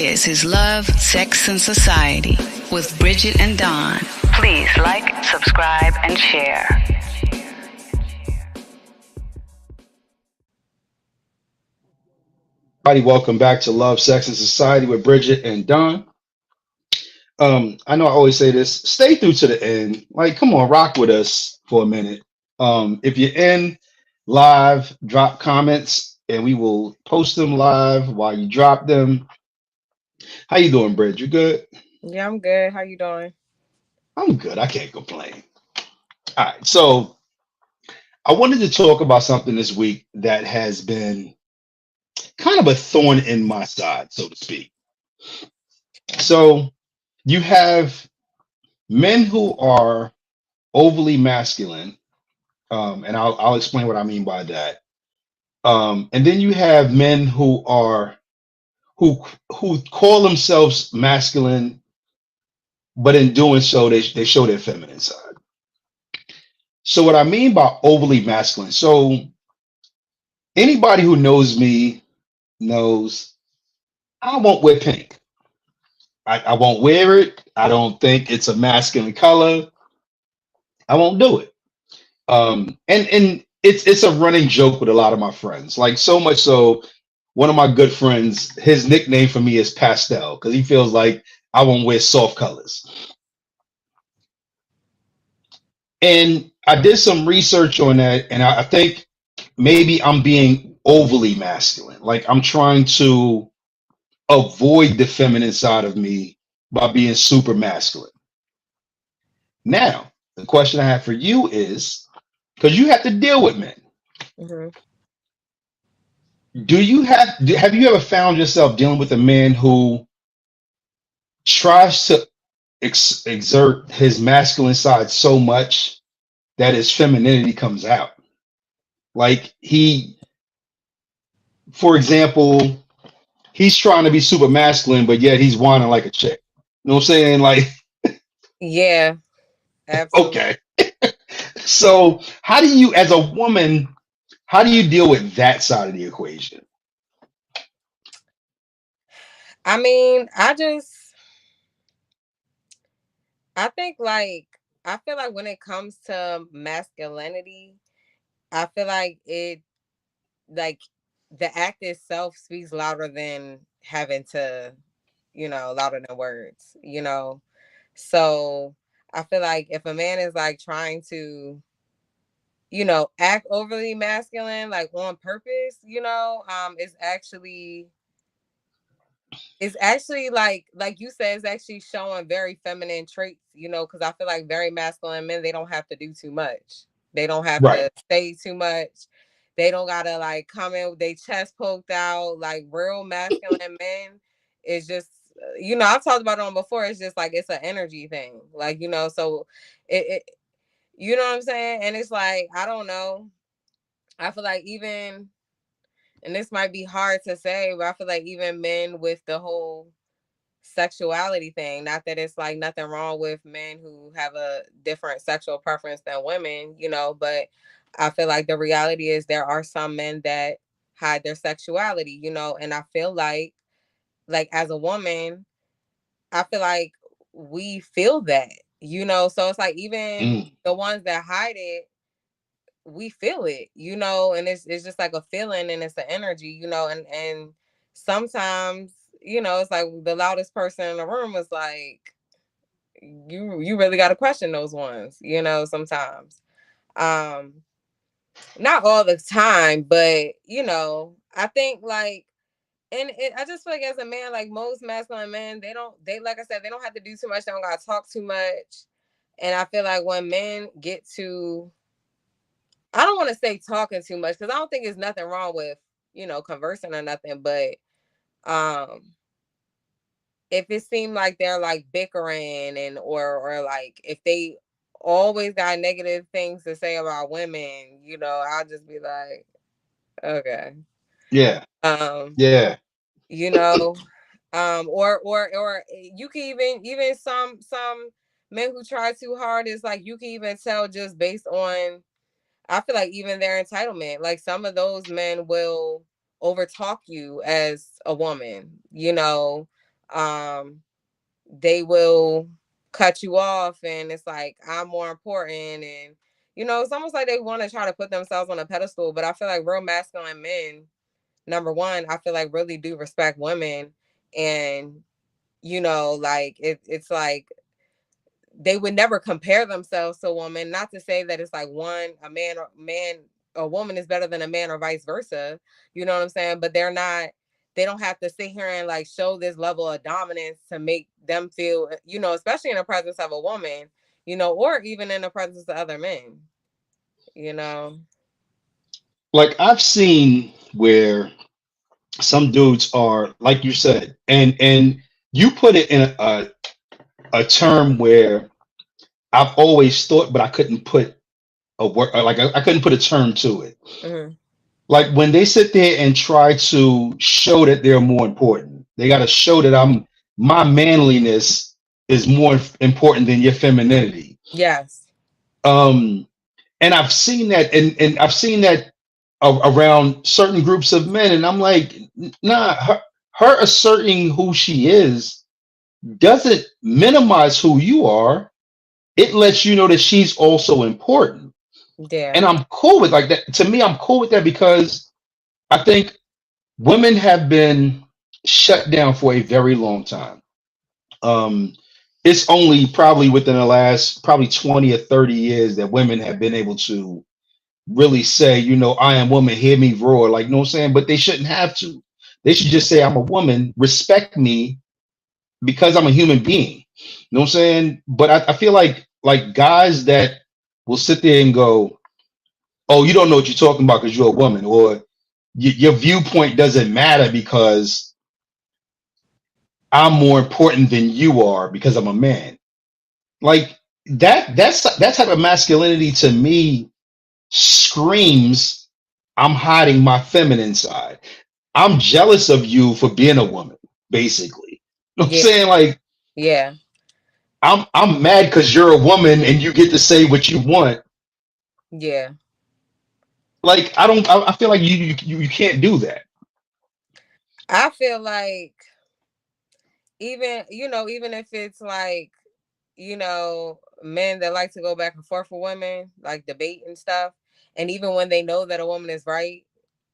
This is Love, Sex, and Society with Bridget and Don. Please like, subscribe, and share. Everybody, welcome back to Love, Sex, and Society with Bridget and Don. I know I always say this, stay through to the end. Like, come on, rock with us for a minute. If you're in live, drop comments and we will post them live while you drop them. How you doing, Bridget? You good? Yeah, I'm good. How you doing? I'm good. I can't complain. All right. So I wanted to talk about something this week that has been kind of a thorn in my side, so to speak. So you have men who are overly masculine, and I'll explain what I mean by that. And then you have men who who call themselves masculine, but in doing so, they show their feminine side. So what I mean by overly masculine, so anybody who knows me knows I won't wear pink. I won't wear it. I don't think it's a masculine color. I won't do it. And it's a running joke with a lot of my friends. Like so much so, one of my good friends, his nickname for me is Pastel because he feels like I won't wear soft colors. And I did some research on that, and I think maybe I'm being overly masculine. Like I'm trying to avoid the feminine side of me by being super masculine. Now, the question I have for you is because you have to deal with men. hmm Have you ever found yourself dealing with a man who tries to exert his masculine side so much that his femininity comes out? Like for example, he's trying to be super masculine, but yet he's whining like a chick. You know what I'm saying? Like, Yeah, absolutely. okay. So how do you, as a woman, how do you deal with that side of the equation? I mean, I think I feel like when it comes to masculinity, I feel like like the act itself speaks louder than having to, louder than words, So I feel like if a man is like trying to, act overly masculine, like on purpose, it's actually like you said, it's actually showing very feminine traits, because I feel like very masculine men, they don't have to do too much. They don't have Right. to say too much. They don't gotta like come in with their chest poked out. Like real masculine men is just I've talked about it on before. It's just like it's an energy thing. Like, so it you know what I'm saying? And it's like, I don't know. I feel like even and this might be hard to say, but I feel like even men with the whole sexuality thing. Not that it's like nothing wrong with men who have a different sexual preference than women, but I feel like the reality is there are some men that hide their sexuality, and I feel like as a woman, I feel like we feel that, so it's like even Mm. the ones that hide it, we feel it, and it's just like a feeling and it's an energy, and sometimes, it's like the loudest person in the room is like, you really got to question those ones, sometimes. Um, not all the time, but I think like, I just feel like as a man, like most masculine men, they like I said, they don't have to do too much. They don't got to talk too much. And I feel like when men get to, I don't want to say talking too much because I don't think there's nothing wrong with, conversing or nothing, but um if it seemed like they're like bickering and or like if they always got negative things to say about women, I'll just be like, okay. Yeah. Um, Yeah. you know, or you can even some men who try too hard is like you can even tell just based on, I feel like even their entitlement. Like some of those men will overtalk you as a woman, um they will cut you off, and it's like I'm more important, and it's almost like they want to try to put themselves on a pedestal. But I feel like real masculine men, number one, I feel like really do respect women, and like it's like they would never compare themselves to a woman. Not to say that it's like a woman is better than a man or vice versa. You know what I'm saying? But they don't have to sit here and like show this level of dominance to make them feel, especially in the presence of a woman, or even in the presence of other men, you know. Like I've seen where some dudes are, like you said, and you put it in a term where I've always thought, but I couldn't put a word, like I couldn't put a term to it. Mm-hmm. Like when they sit there and try to show that they're more important, they got to show that my manliness is more important than your femininity. Yes. Um, and I've seen that, and I've seen that around certain groups of men, and I'm like, nah, her asserting who she is doesn't minimize who you are. It lets you know that she's also important. Yeah. And I'm cool with like that. To me, I'm cool with that because I think women have been shut down for a very long time. Um, it's only probably within the last probably 20 or 30 years that women have been able to really say, I am woman, hear me roar, like, you know what I'm saying? But they shouldn't have to. They should just say, I'm a woman, respect me because I'm a human being. You know what I'm saying? But I feel like guys that will sit there and go, oh, you don't know what you're talking about because you're a woman, or your viewpoint doesn't matter because I'm more important than you are because I'm a man. Like that type of masculinity to me screams I'm hiding my feminine side. I'm jealous of you for being a woman, basically. You know what I'm Yeah. saying? Like Yeah. I'm mad because you're a woman and you get to say what you want. Yeah. Like I feel like you can't do that. I feel like even if it's like, men that like to go back and forth with women, like debate and stuff, and even when they know that a woman is right,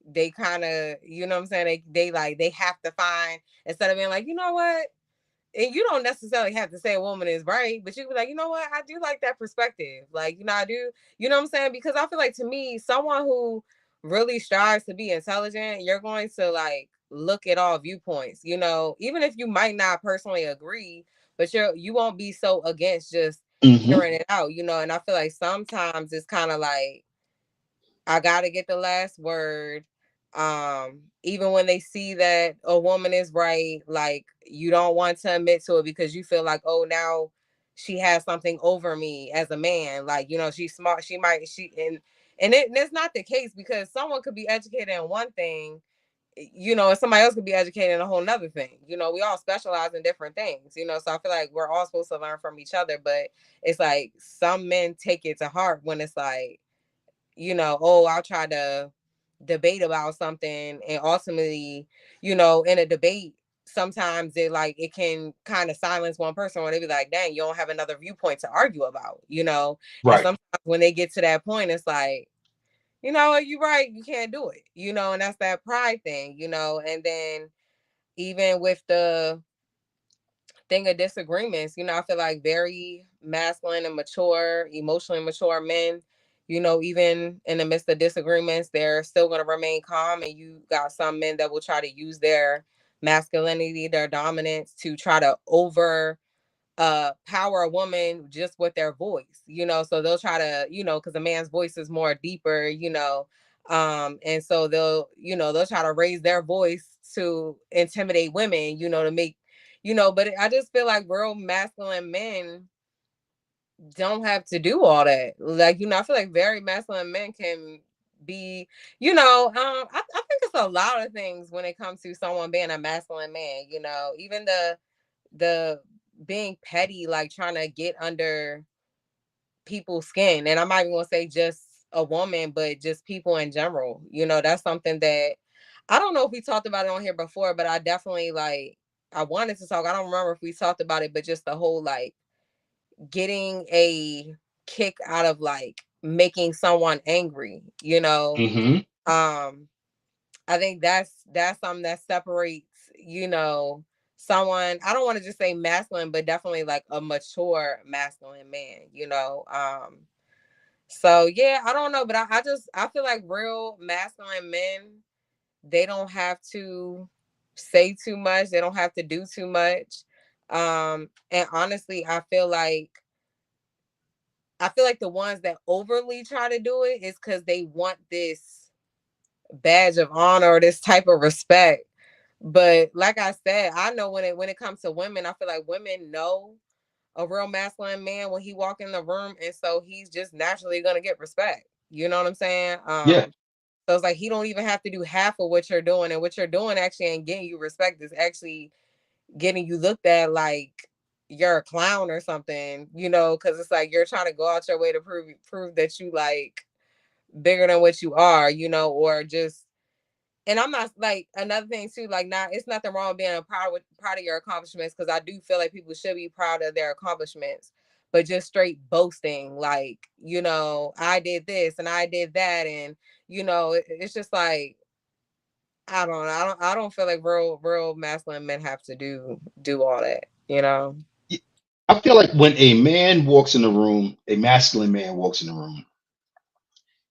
they kind of, what I'm saying, they have to find, instead of being like, you know what, and you don't necessarily have to say a woman is right, but you be like, you know what, I do like that perspective. Like, I do, what I'm saying? Because I feel like to me, someone who really strives to be intelligent, you're going to like look at all viewpoints, even if you might not personally agree, but you won't be so against just Hmm. hearing it out, and I feel like sometimes it's kind of like I gotta get the last word. Even when they see that a woman is right, like you don't want to admit to it because you feel like, oh, now she has something over me as a man. Like, she's smart. She might that's not the case, because someone could be educated in one thing, and somebody else could be educated in a whole nother thing. We all specialize in different things, so I feel like we're all supposed to learn from each other. But it's like some men take it to heart when it's like, oh, I'll try to debate about something, and ultimately, in a debate, sometimes it can kind of silence one person, or they be like, dang, you don't have another viewpoint to argue about, and Right. sometimes when they get to that point, it's like, you're right, you can't do it, and that's that pride thing, and then even with the thing of disagreements, I feel like very masculine and mature, emotionally mature men, even in the midst of disagreements, they're still going to remain calm. And you got some men that will try to use their masculinity, their dominance, to try to power a woman just with their voice, so they'll try to, because a man's voice is more deeper, and so they'll try to raise their voice to intimidate women, to make, but I just feel like real masculine men don't have to do all that. Like, I feel like very masculine men can be, I think it's a lot of things when it comes to someone being a masculine man, even the being petty, like trying to get under people's skin. And I'm not even gonna say just a woman, but just people in general. That's something that I don't know if we talked about it on here before, but I definitely like I wanted to talk. I don't remember if we talked about it, but just the whole like getting a kick out of like making someone angry, you know. Mm-hmm. I think that's something that separates, you know, someone, I don't want to just say masculine, but definitely like a mature masculine man, you know. So yeah, I don't know, but I feel like real masculine men, they don't have to say too much, they don't have to do too much. And honestly, I feel like the ones that overly try to do it is because they want this badge of honor or this type of respect. But like I said, I know when it comes to women, I feel like women know a real masculine man when he walk in the room, and so he's just naturally gonna get respect. You know what I'm saying? Yeah. So it's like he don't even have to do half of what you're doing, and what you're doing actually ain't getting you respect. Is actually getting you looked at like you're a clown or something. You know, because it's like you're trying to go out your way to prove that you like bigger than what you are. You know, or just, and I'm not like, another thing too, like, not, it's nothing wrong with being proud of your accomplishments, because I do feel like people should be proud of their accomplishments, but just straight boasting, like, you know, I did this and I did that, and you know, it's just like, I don't know, I don't feel like real masculine men have to do all that, you know. I feel like when a man walks in the room, a masculine man walks in the room,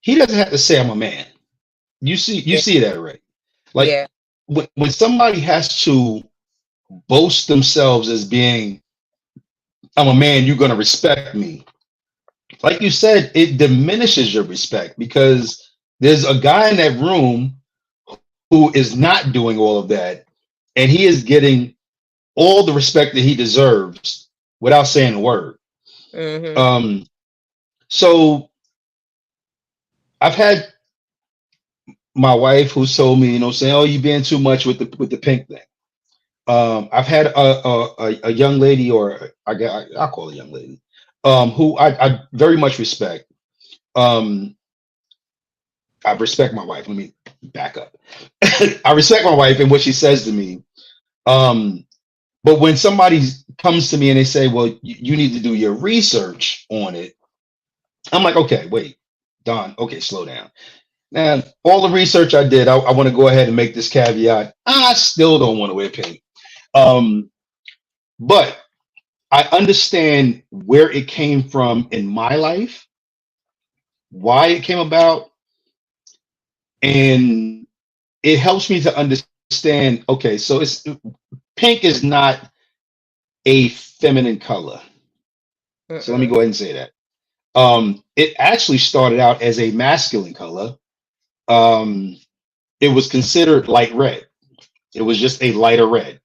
he doesn't have to say I'm a man. You Yeah, see that already. Like yeah. when somebody has to boast themselves as being, I'm a man, you're gonna respect me. Like you said, it diminishes your respect because there's a guy in that room who is not doing all of that, and he is getting all the respect that he deserves without saying a word. Mm-hmm. Um, so I've had my wife who's told me, saying, "Oh, you being too much with the pink thing." I've had a young lady, or I'll call her a young lady, who I very much respect. Um, I respect my wife. Let me back up. I respect my wife and what she says to me. Um, but when somebody comes to me and they say, "Well, you need to do your research on it," I'm like, "Okay, wait, Don. Okay, slow down." Now, all the research I did, I want to go ahead and make this caveat. I still don't want to wear pink. Um, but I understand where it came from in my life, why it came about, and it helps me to understand. Okay, so it's pink is not a feminine color. So let me Mm-mm. go ahead and say that. It actually started out as a masculine color. Um, it was considered light red. It was just a lighter red.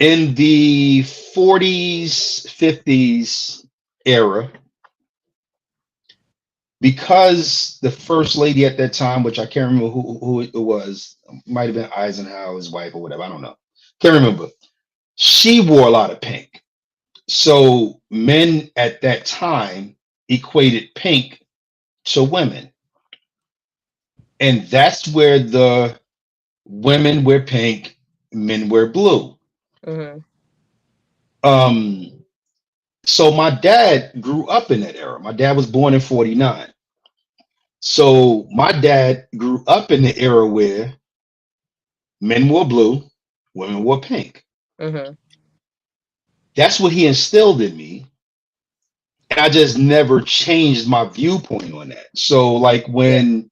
In the 40s, 50s era, because the first lady at that time, which I can't remember who it was, might have been Eisenhower's wife or whatever, I don't know. Can't remember. She wore a lot of pink. So men at that time equated pink to women. And that's where the women wear pink, men wear blue. Mm-hmm. Um, so my dad grew up in that era. My dad was born in 49. So my dad grew up in the era where men wore blue, women wore pink. Mm-hmm. That's what he instilled in me. And I just never changed my viewpoint on that. So, like, Yeah. when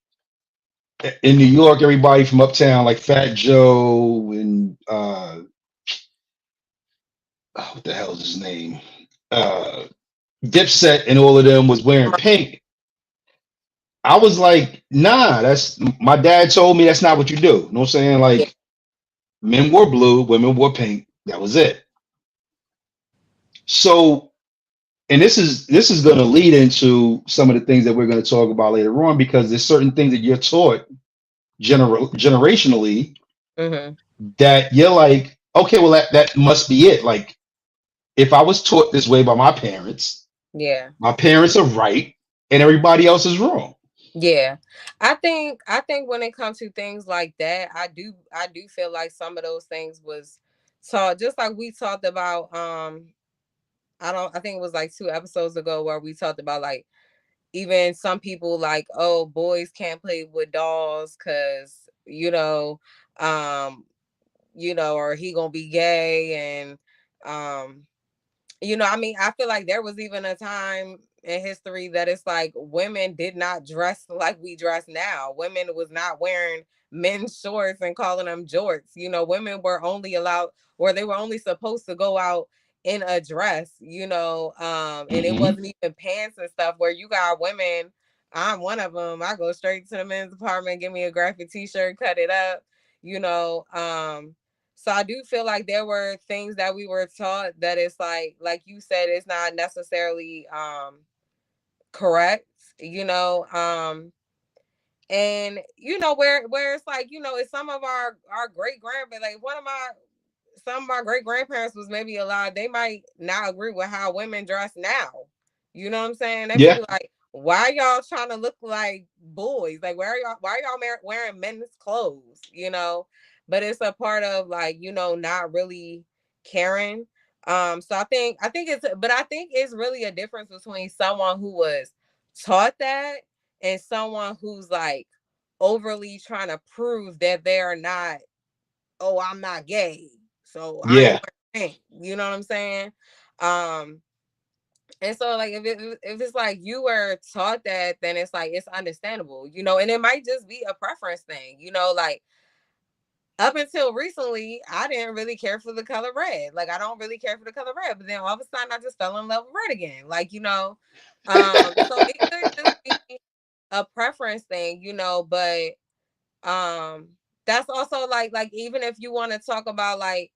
in New York, everybody from uptown, like Fat Joe and what the hell is his name? Uh, Dipset and all of them was wearing pink. I was like, nah, that's my dad told me that's not what you do. You know what I'm saying? Yeah. Like, men wore blue, women wore pink. That was it. So, and this is going to lead into some of the things that we're going to talk about later on, because there's certain things that you're taught generationally Mm-hmm. that you're like, okay, well, that must be it. Like, if I was taught this way by my parents Yeah. are right and everybody else is wrong. Yeah. I think when it comes to things like that, I do feel like some of those things was taught, just like we talked about. I think it was like 2 episodes ago where we talked about, like, even some people like, oh, boys can't play with dolls because um or he gonna be gay. And um I mean, I feel like there was even a time in history that it's like women did not dress like we dress now. Women was not wearing men's shorts and calling them jorts. Women were only allowed, or they were only supposed to go out in a dress, and it Hmm. wasn't even pants and stuff, where you got women. I'm one of them. I go straight to the men's department, give me a graphic t-shirt, cut it up, you know. So I do feel like there were things that we were taught that it's like you said, it's not necessarily correct, you know. And where it's like, it's some of our great grandparents, like one of my some of my great grandparents was maybe alive, they might not agree with how women dress now. You know what I'm saying? They may Yeah, be like, why y'all trying to look like boys? Like, why are y'all wearing men's clothes? But it's a part of, like, not really caring. So I think it's really a difference between someone who was taught that and someone who's like overly trying to prove that they're not, oh, I'm not gay, so I ain't yeah, wearing pink. You know what I'm saying? Um, and so, like, if it's like you were taught that, then it's like it's understandable, and it might just be a preference thing, like up until recently, I didn't really care for the color red. Like, I don't really care for the color red, but then all of a sudden I just fell in love with red again. Like, so it could just be a preference thing, but that's also like even if you want to talk about, like,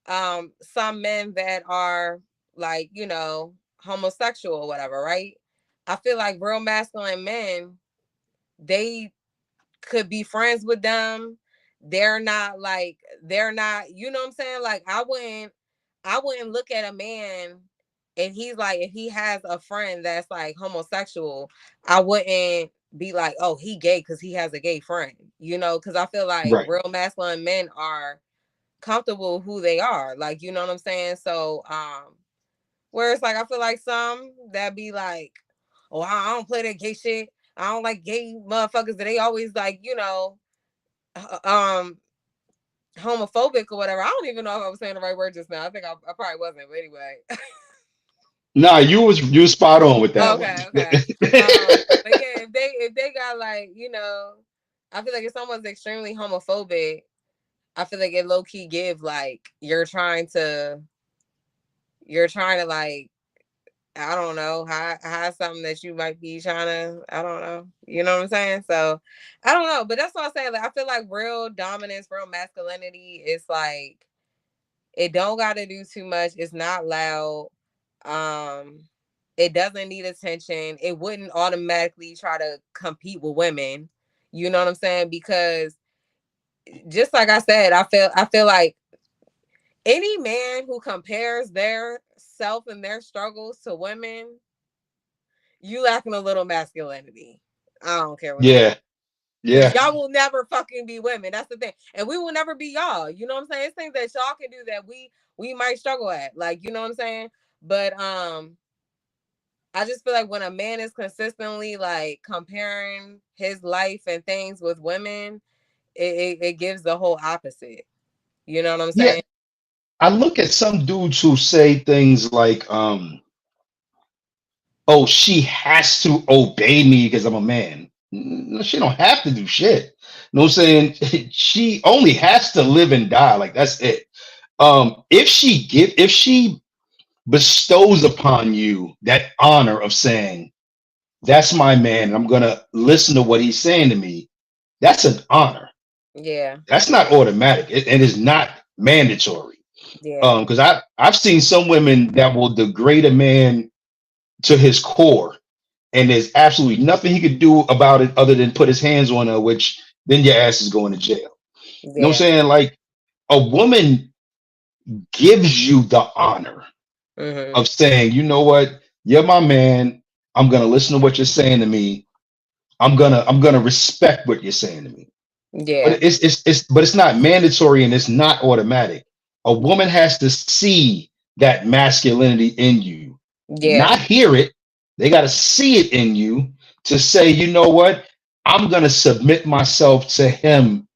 some men that are, like, homosexual or whatever, right? I feel like real masculine men, they could be friends with them. They're not, you know what I'm saying? Like, I wouldn't look at a man, and if he has a friend that's like homosexual, I wouldn't be like, oh, he gay because he has a gay friend, because I feel like right. real masculine men are comfortable who they are, like, you know what I'm saying? So where it's like, I feel like some that be like, oh, I don't play that gay shit, I don't like gay motherfuckers, that they always like, um homophobic or whatever. I don't even know if I was saying the right word just now. I think I probably wasn't, but anyway. Nah, you was spot on with that one. Okay, okay. But yeah, if they got, like, I feel like if someone's extremely homophobic, I feel like it low key give, like, you're trying to, like, I don't know, hide something that you might be trying to, I don't know. You know what I'm saying? So I don't know. But that's what I'm saying. Like, I feel like real dominance, real masculinity is like, it don't gotta do too much. It's not loud. Um, it doesn't need attention. It wouldn't automatically try to compete with women. You know what I'm saying? Because just like I said, I feel like any man who compares their self and their struggles to women, you lacking a little masculinity. I don't care what nobody. Yeah, Because yeah, y'all will never fucking be women. That's the thing. And we will never be y'all. You know what I'm saying? It's things that y'all can do that we might struggle at. Like, you know what I'm saying? But I just feel like when a man is consistently, like, comparing his life and things with women, it gives the whole opposite. You know what I'm yeah. saying? I look at some dudes who say things like, "Oh, she has to obey me because I'm a man." No, she don't have to do shit. You know what I'm saying? She only has to live and die. Like, that's it. If she bestows upon you that honor of saying, "That's my man, and I'm gonna listen to what he's saying to me," that's an honor. Yeah. That's not automatic. It is not mandatory. Yeah. Because I've seen some women that will degrade a man to his core, and there's absolutely nothing he could do about it other than put his hands on her, which then your ass is going to jail. You know what I'm Yeah. saying? Like, a woman gives you the honor Mhm. of saying, you know what, you're my man. I'm gonna listen to what you're saying to me. I'm gonna respect what you're saying to me. Yeah. But it's not mandatory and it's not automatic. A woman has to see that masculinity in you, Yeah. not hear it. They got to see it in you to say, you know what? I'm gonna submit myself to him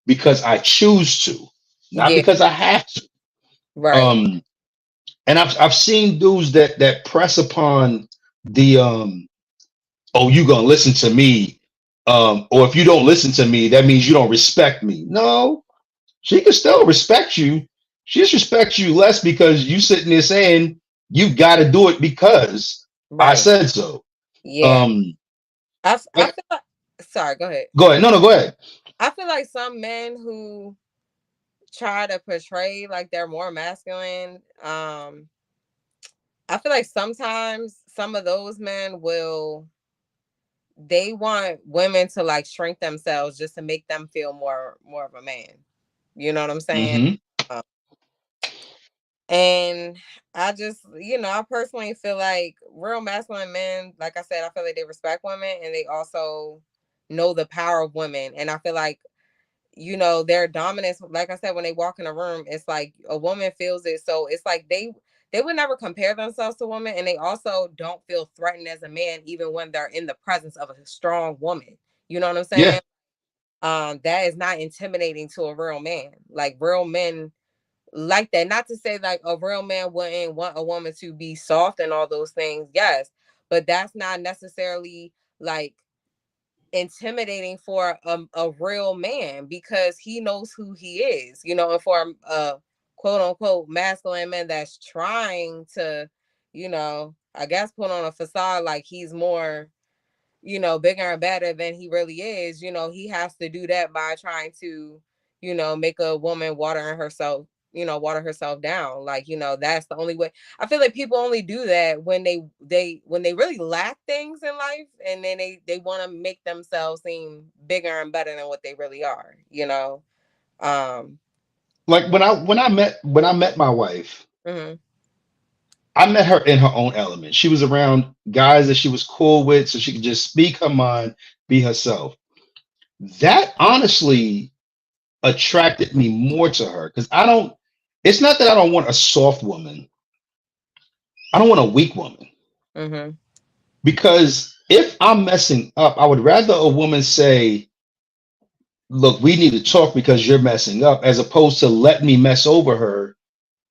because I choose to, not Yeah. because I have to. Right. Um, and I've seen dudes that press upon the oh, you gonna listen to me, or if you don't listen to me, that means you don't respect me. No, she can still respect you. She just respects you less because you sitting there saying you got to do it because I Right. said so. Yeah. Um, I like, feel like, sorry, go ahead. go ahead. No, no, go ahead. I feel like some men who try to portray like they're more masculine, I feel like sometimes some of those men will, they want women to like shrink themselves just to make them feel more of a man. You know what I'm saying? Hmm. Um, and I just, I personally feel like real masculine men, like I said, I feel like they respect women and they also know the power of women. And I feel like, their dominance, like I said, when they walk in a room, it's like a woman feels it. So it's like they would never compare themselves to women, and they also don't feel threatened as a man even when they're in the presence of a strong woman. You know what I'm Yeah, saying? That is not intimidating to a real man. Like real men like that. Not to say like a real man wouldn't want a woman to be soft and all those things. Yes, but that's not necessarily like intimidating for a real man because he knows who he is, and for a quote unquote masculine man that's trying to, I guess put on a facade like he's more, bigger and better than he really is, he has to do that by trying to, make a woman water herself down. Like, that's the only way. I feel like people only do that when they really lack things in life and then they want to make themselves seem bigger and better than what they really are. Um like when I met my wife, mhm, I met her in her own element. She was around guys that she was cool with, so she could just speak her mind, be herself. That honestly attracted me more to her because I don't. It's not that I don't want a soft woman. I don't want a weak woman. mhm, Because if I'm messing up, I would rather a woman say, "Look, we need to talk because you're messing up," as opposed to let me mess over her.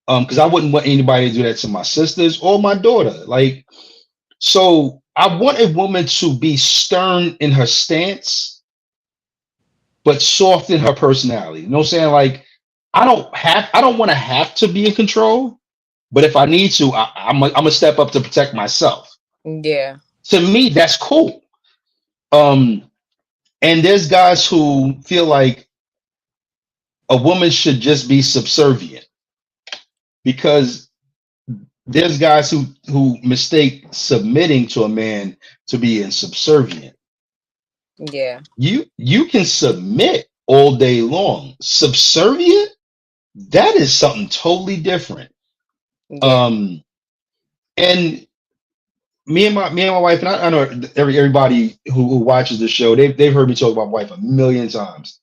Because I wouldn't want anybody to do that to my sisters or my daughter. Like, so I want a woman to be stern in her stance, but soft in her personality. You know what I'm saying? Like, I don't want to have to be in control, but if I need to, I'm gonna step up to protect myself. yeah, To me, that's cool. Um, And there's guys who feel like a woman should just be subservient because there's guys who mistake submitting to a man to being subservient. yeah, You can submit all day long. Subservient, that is something totally different. yeah, Um, and me and my wife, and I know everybody who watches the show, they've heard me talk about my wife a million times.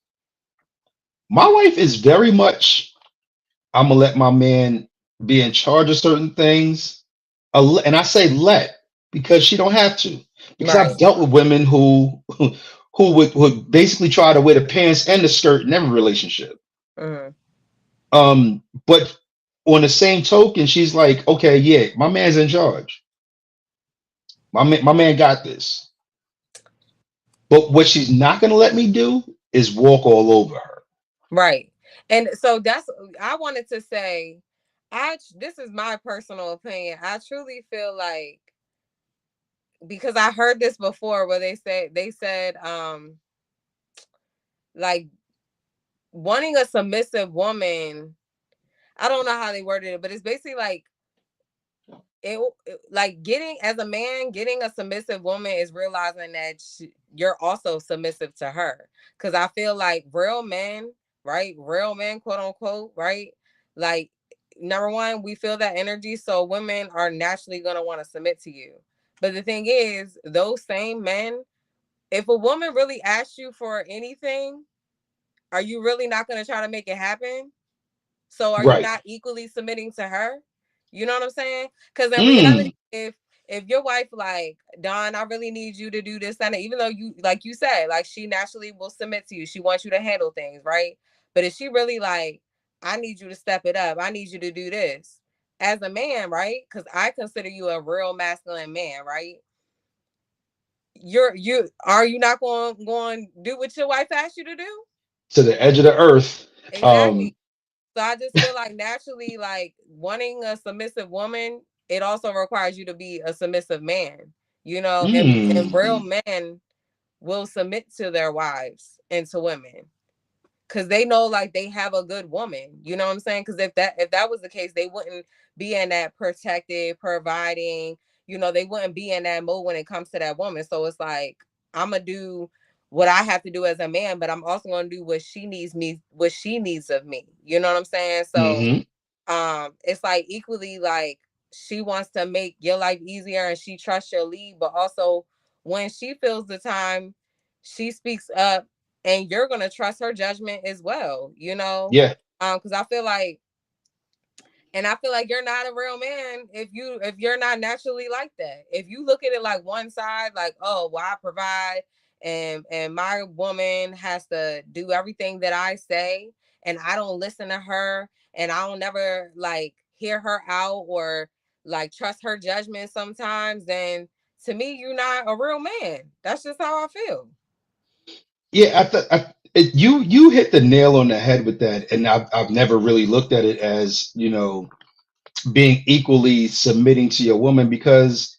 My wife is very much I'm gonna let my man be in charge of certain things. And I say let because she don't have to. Because right, I've dealt with women who would basically try to wear the pants and the skirt in every relationship. mhm, But on the same token, she's like, okay, yeah, my man's in charge. My man got this. But what she's not gonna let me do is walk all over her. right. And so that's, I wanted to say, this is my personal opinion. I truly feel like, because I heard this before where they said like wanting a submissive woman, I don't know how they worded it, but it's basically like like getting, as a man, getting a submissive woman is realizing that you're also submissive to her. Because I feel like real men, right, real men, quote unquote, right, like, number one, we feel that energy, so women are naturally going to want to submit to you. But the thing is, those same men if a woman really asks you for anything, are you really not going to try to make it happen? So are you Right. not equally submitting to her? You know what I'm saying? Because in reality, Mm. if your wife like, Don, I really need you to do this, and even though you, like you said, like she naturally will submit to you, she wants you to handle things, right? But if she really like, I need you to step it up, I need you to do this as a man, right? Because I consider you a real masculine man, right? You are you not going to do what your wife asked you to do? To the edge of the earth. Exactly. Um, So I just feel like naturally, like wanting a submissive woman, it also requires you to be a submissive man, you know, and real mm. men will submit to their wives and to women because they know like they have a good woman. You know what I'm saying? Because if that was the case, they wouldn't be in that protective, providing. You know, they wouldn't be in that mode when it comes to that woman. So it's like I'm gonna do what I have to do as a man, but I'm also gonna do what she needs of me. You know what I'm saying? So Hmm. it's like equally like she wants to make your life easier and she trusts your lead, but also when she feels the time, she speaks up and you're gonna trust her judgment as well, you know? Yeah. Because I feel like you're not a real man if you're not naturally like that. If you look at it like one side, like, oh, well, I provide and my woman has to do everything that I say and I don't listen to her and I don't never like hear her out or like trust her judgment sometimes, then to me you're not a real man. That's just how I feel. Yeah, you hit the nail on the head with that, and I've never really looked at it as, being equally submitting to your woman, because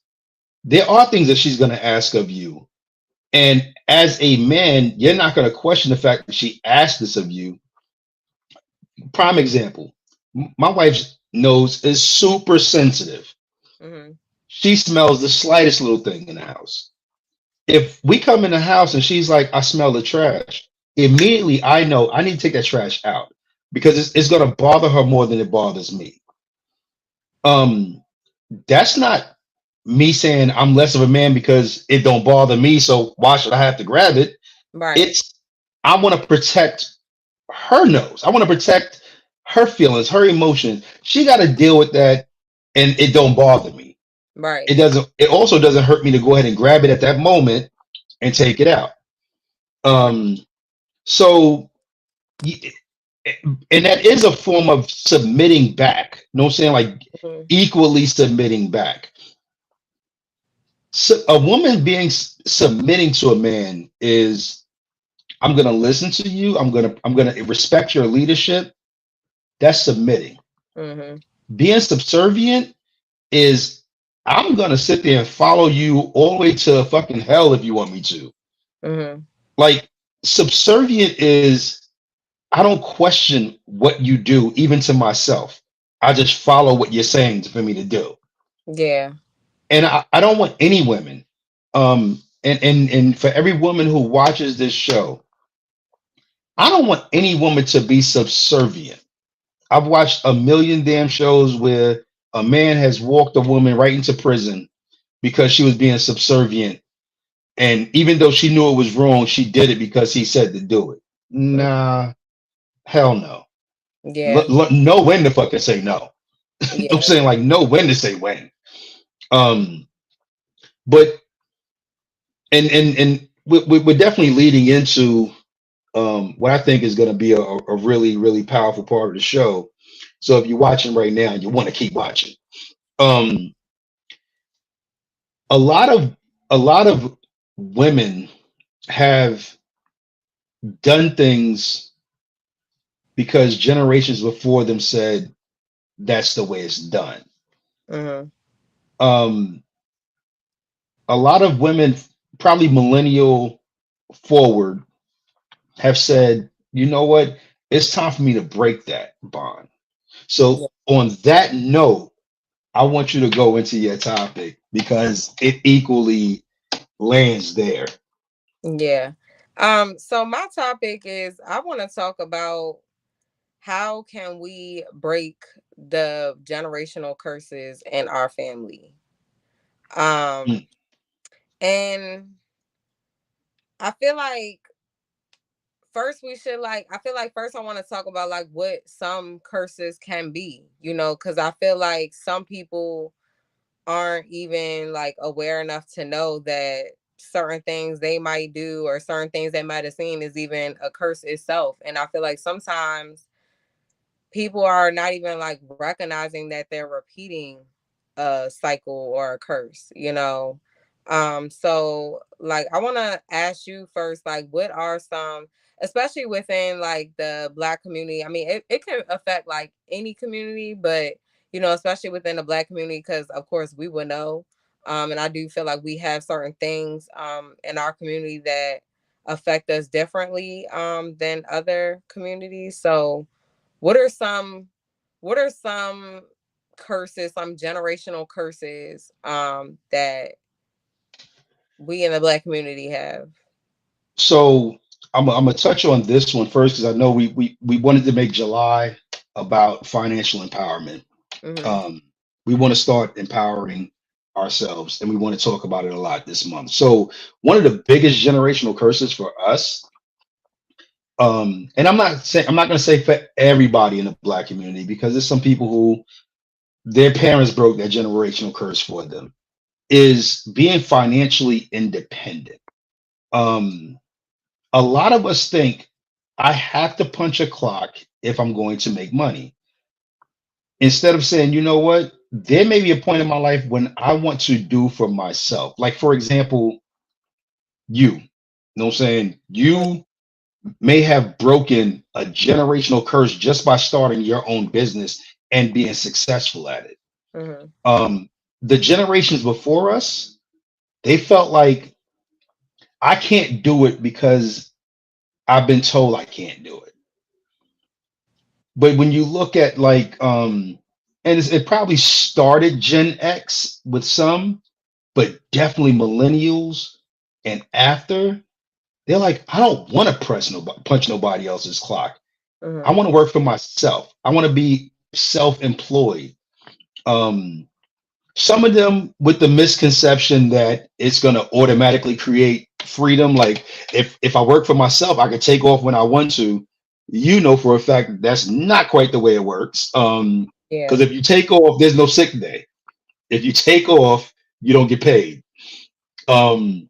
there are things that she's going to ask of you, and as a man, you're not going to question the fact that she asked this of you. Prime example: my wife's nose is super sensitive. Hmm. She smells the slightest little thing in the house. If we come in the house and she's like, I smell the trash, immediately I know I need to take that trash out because it's going to bother her more than it bothers me. Um, that's not me saying I'm less of a man because it don't bother me, so why should I have to grab it? Right, It's I want to protect her nose. I want to protect her feelings, her emotions. She got to deal with that, and it don't bother me. right. It doesn't. It also doesn't hurt me to go ahead and grab it at that moment and take it out. Right. Um, so, y- and that is a form of submitting back. You know what I'm saying? Like Mhm. equally submitting back. So a woman being submitting to a man is, I'm gonna listen to you. I'm gonna respect your leadership. That's submitting. Mhm. Being subservient is, I'm gonna sit there and follow you all the way to fucking hell if you want me to. Mhm. Like subservient is, I don't question what you do, even to myself. I just follow what you're saying for me to do. Yeah. And I don't want any women. And for every woman who watches this show, I don't want any woman to be subservient. I've watched a million damn shows where a man has walked a woman right into prison because she was being subservient. And even though she knew it was wrong, she did it because he said to do it. Mm. Nah, hell no. Yeah. Know when to fucking say no. I'm Yeah. saying, like, know when to say when. Um, but we're definitely leading into what I think is going to be a really really powerful part of the show. So if you're watching right now, you want to keep watching. Um, a lot of a lot of women have done things because generations before them said that's the way it's done. Mhm. Um, a lot of women, probably millennial forward, have said, you know what? It's time for me to break that bond. Yeah. So, on that note, I want you to go into your topic because it equally lands there. Yeah. So my topic is I want to talk about how can we break the generational curses in our family. Um Mm. and I feel like first we should like I feel like first I want to talk about like what some curses can be, because I feel like some people aren't even like aware enough to know that certain things they might do or certain things they might have seen is even a curse itself. And I feel like sometimes people are not even like recognizing that they're repeating a cycle or a curse. So like I want to ask you first, like what are some, especially within like the Black community. I mean, it can affect like any community, but especially within the Black community, because of course we would know. And I do feel like we have certain things in our community that affect us differently than other communities. So what are some what are some curses, some generational curses that we in the Black community have? So I'm gonna touch on this one first because I know we wanted to make July about financial empowerment. Hmm. Um, we want to start empowering ourselves, and we want to talk about it a lot this month. So one of the biggest generational curses for us, and I'm not gonna say for everybody in the Black community because there's some people who their parents broke that generational curse for them, is being financially independent. Um, a lot of us think I have to punch a clock if I'm going to make money. Instead of saying, you know what, there may be a point in my life when I want to do for myself. Like, for example, you know what I'm saying? You may have broken a generational curse just by starting your own business and being successful at it. Hmm. Um, the generations before us, they felt like I can't do it because I've been told I can't do it. But when you look at and it probably started Gen X with some, but definitely millennials and after, they're like, I don't want to punch nobody else's clock. I Hmm. want to work for myself. I want to be self-employed. Um, some of them with the misconception that it's going to automatically create freedom. Like if I work for myself, I can take off when I want to. You know for a fact that's not quite the way it works. Because Yeah. if you take off, there's no sick day. If you take off, you don't get paid. Um,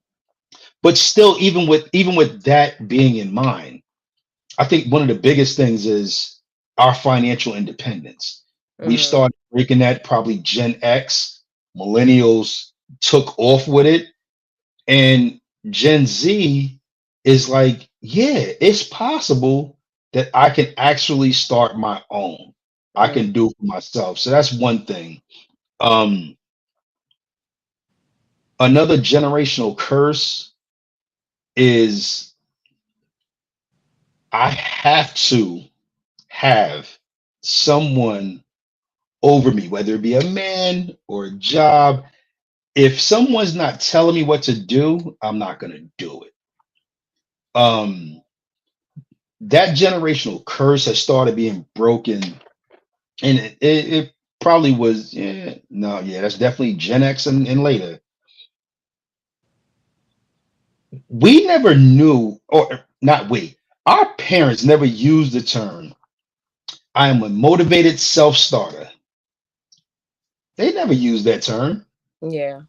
but still, even with that being in mind, I think one of the biggest things is our financial independence. We Hmm. started breaking that probably Gen X, millennials took off with it, and Gen Z is like, yeah, it's possible that I can actually start my own. I Hmm. can do it for myself. So that's one thing. Um, Another generational curse is I have to have someone over me, whether it be a man or a job. If someone's not telling me what to do, I'm not going to do it. Um, that generational curse has started being broken, and it probably was, yeah, no, yeah, that's definitely Gen X and later. We never knew, or not we, our parents never used the term, I am a motivated self starter. They never used that term. Yeah.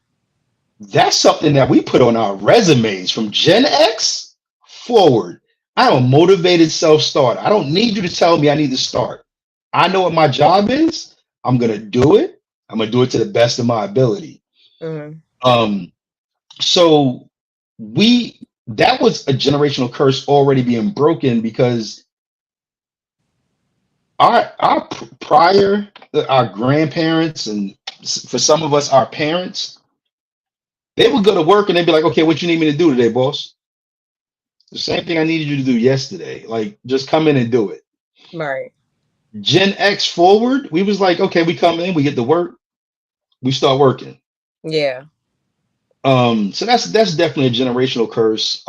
That's something that we put on our resumes from Gen X forward. I'm a motivated self starter. I don't need you to tell me I need to start. I know what my job is. I'm going to do it. I'm going to do it to the best of my ability. Hmm. Um, so that was a generational curse already being broken because prior, our grandparents, and for some of us, our parents, they would go to work and they'd be like, okay, what you need me to do today, boss? The same thing I needed you to do yesterday. Like, just come in and do it. Right. Gen X forward, we was like, okay, we come in, we get to work, we start working. Yeah. So that's definitely a generational curse.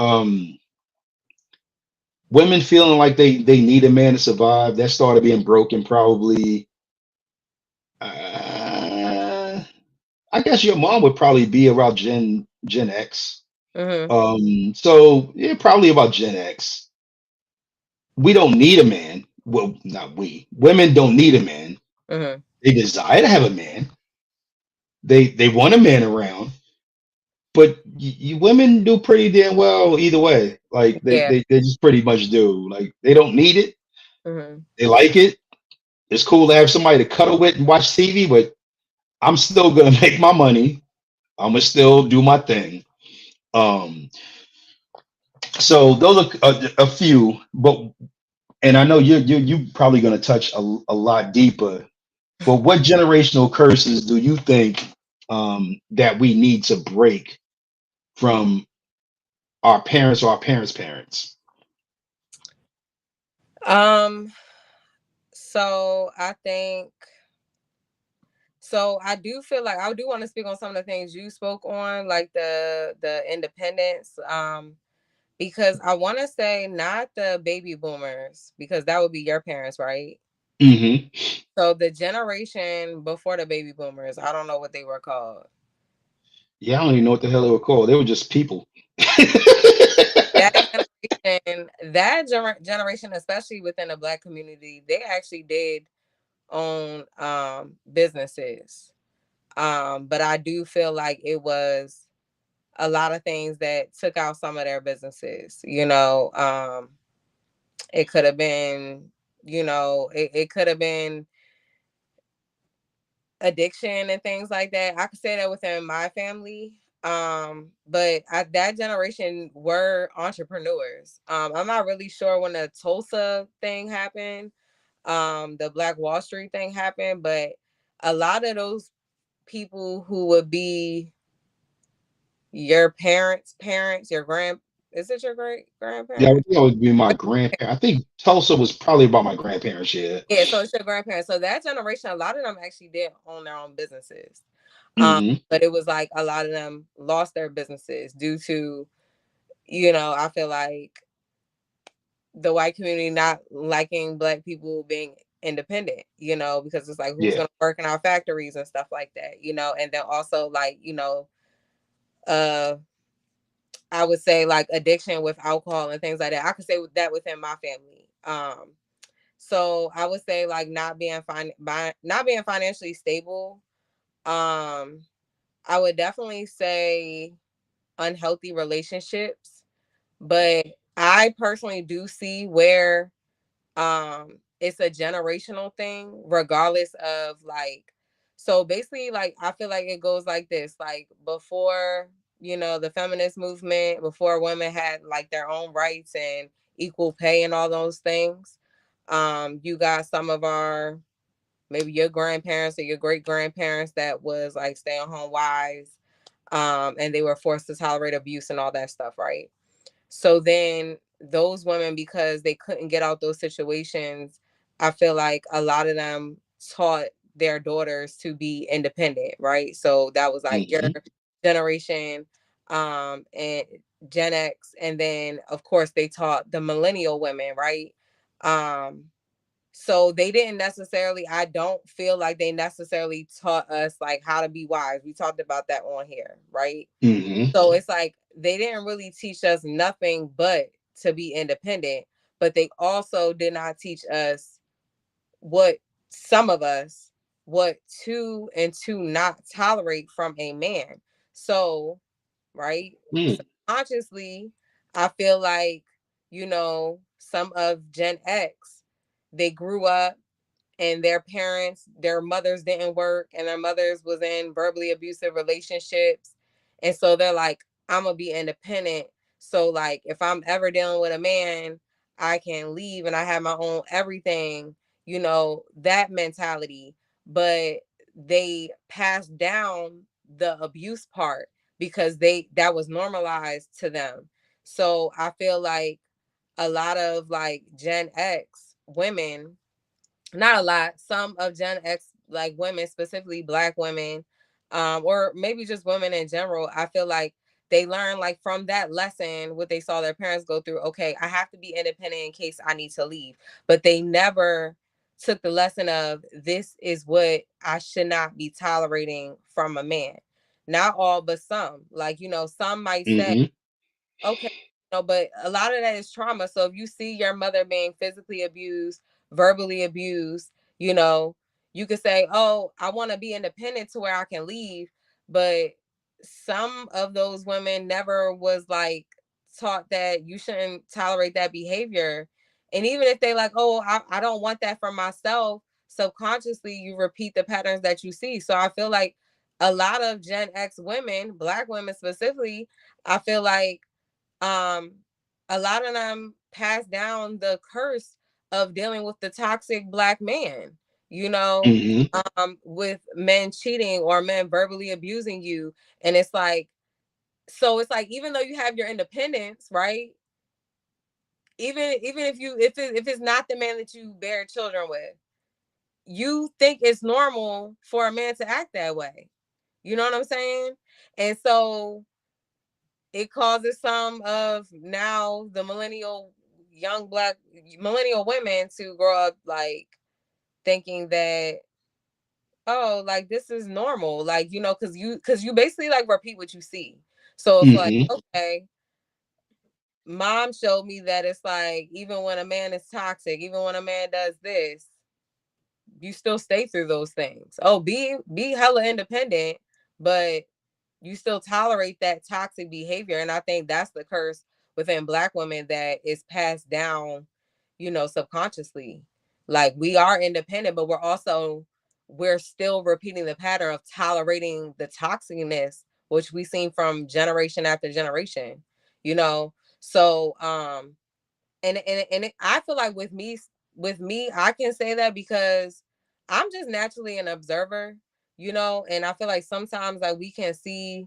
Women feeling like they need a man to survive, that started being broken probably. Uh, I guess your mom would probably be around Gen X. Mm-hmm. So yeah, probably about Gen X. We don't need a man. Well, not we. Women don't need a man. Mm-hmm. They desire to have a man. They want a man around, but you women do pretty damn well either way. Like Yeah. they just pretty much do. Like they don't need it. Mm-hmm. They like it. It's cool to have somebody to cuddle with and watch TV, but I'm still gonna make my money. I'm gonna still do my thing. Um, so those are a few, but and I know you probably gonna touch a lot deeper. But what generational curses do you think that we need to break from our parents or our parents' parents? Um. So I think. So I do feel like I do want to speak on some of the things you spoke on, like the independence. Because I want to say not the baby boomers, because that would be your parents, right? Hmm. So the generation before the baby boomers, I don't know what they were called. Yeah, I don't even know what the hell they were called. They were just people. That generation, especially within the Black community, they actually did own businesses. But I do feel like it was a lot of things that took out some of their businesses. It could have been, it could have been addiction and things like that. I could say that within my family. That generation were entrepreneurs. I'm not really sure when the Tulsa thing happened, the Black Wall Street thing happened, but a lot of those people who would be your parents, your grand, is it your great Yeah, I grandparents? would think it would be my grandparents. I think Tulsa was probably about my grandparents. Yeah. Yeah, so it's your grandparents. So that generation, a lot of them actually did own their own businesses. Hmm. But it was like a lot of them lost their businesses due to, I feel like the white community not liking Black people being independent, because it's like who's Yeah. gonna work in our factories and stuff like that, and then also like, uh I would say like addiction with alcohol and things like that. I could say that within my family. So I would say like not being financially stable. Um, I would definitely say unhealthy relationships, but I personally do see where it's a generational thing regardless of like, so basically like I feel like it goes like this, like before, the feminist movement, before women had like their own rights and equal pay and all those things, you got some of our, maybe your grandparents or your great grandparents that was like stay at home wives, and they were forced to tolerate abuse and all that stuff, right? So then those women, because they couldn't get out those situations, I feel like a lot of them taught their daughters to be independent, right? So that was like your Hmm. generation, and Gen X, and then of course they taught the millennial women, right? Um, so they didn't necessarily, I don't feel like they necessarily taught us like how to be wise. We talked about that on here, right? Hmm. So it's like they didn't really teach us nothing but to be independent, but they also did not teach us what some of us what to and to not tolerate from a man. So, right? Subconsciously, I feel like, some of Gen X, they grew up and their mothers didn't work and their mothers was in verbally abusive relationships, and so they're like, I'm gonna be independent, so like if I'm ever dealing with a man, I can leave and I have my own everything, that mentality. But they passed down the abuse part because that was normalized to them. So I feel like a lot of like Gen X women, not a lot, some of Gen X like women, specifically Black women, or maybe just women in general, I feel like they learn like from that lesson what they saw their parents go through. Okay, I have to be independent in case I need to leave. But they never took the lesson of this is what I should not be tolerating from a man. Not all, but some. Like, some might say, Hmm. okay, no, but a lot of that is trauma. So if you see your mother being physically abused, verbally abused, you know, you could say, "Oh, I want to be independent to where I can leave," but some of those women never was like taught that you shouldn't tolerate that behavior. And even if they like, "Oh, I don't want that for myself," subconsciously you repeat the patterns that you see. So I feel like a lot of Gen X women, Black women specifically, I feel like um a lot of them pass down the curse of dealing with the toxic Black man, you know, Hmm. with men cheating or men verbally abusing you. And it's like, so it's like, even though you have your independence, right, even if you if it's not the man that you bear children with, you think it's normal for a man to act that way, you know what I'm saying? And so it causes some of now the young Black millennial women to grow up like thinking that, oh, like this is normal, like, you know, because you basically like repeat what you see. So it's like, Hmm. okay, mom showed me that it's like, even when a man is toxic, even when a man does this, you still stay through those things. Oh, be hella independent, but you still tolerate that toxic behavior. And I think that's the curse within Black women that is passed down, you know, subconsciously. Like, we are independent, but we're still repeating the pattern of tolerating the toxicness, which we seen from generation after generation, you know. So I feel like with me I can say that because I'm just naturally an observer, you know, and I feel like sometimes like we can see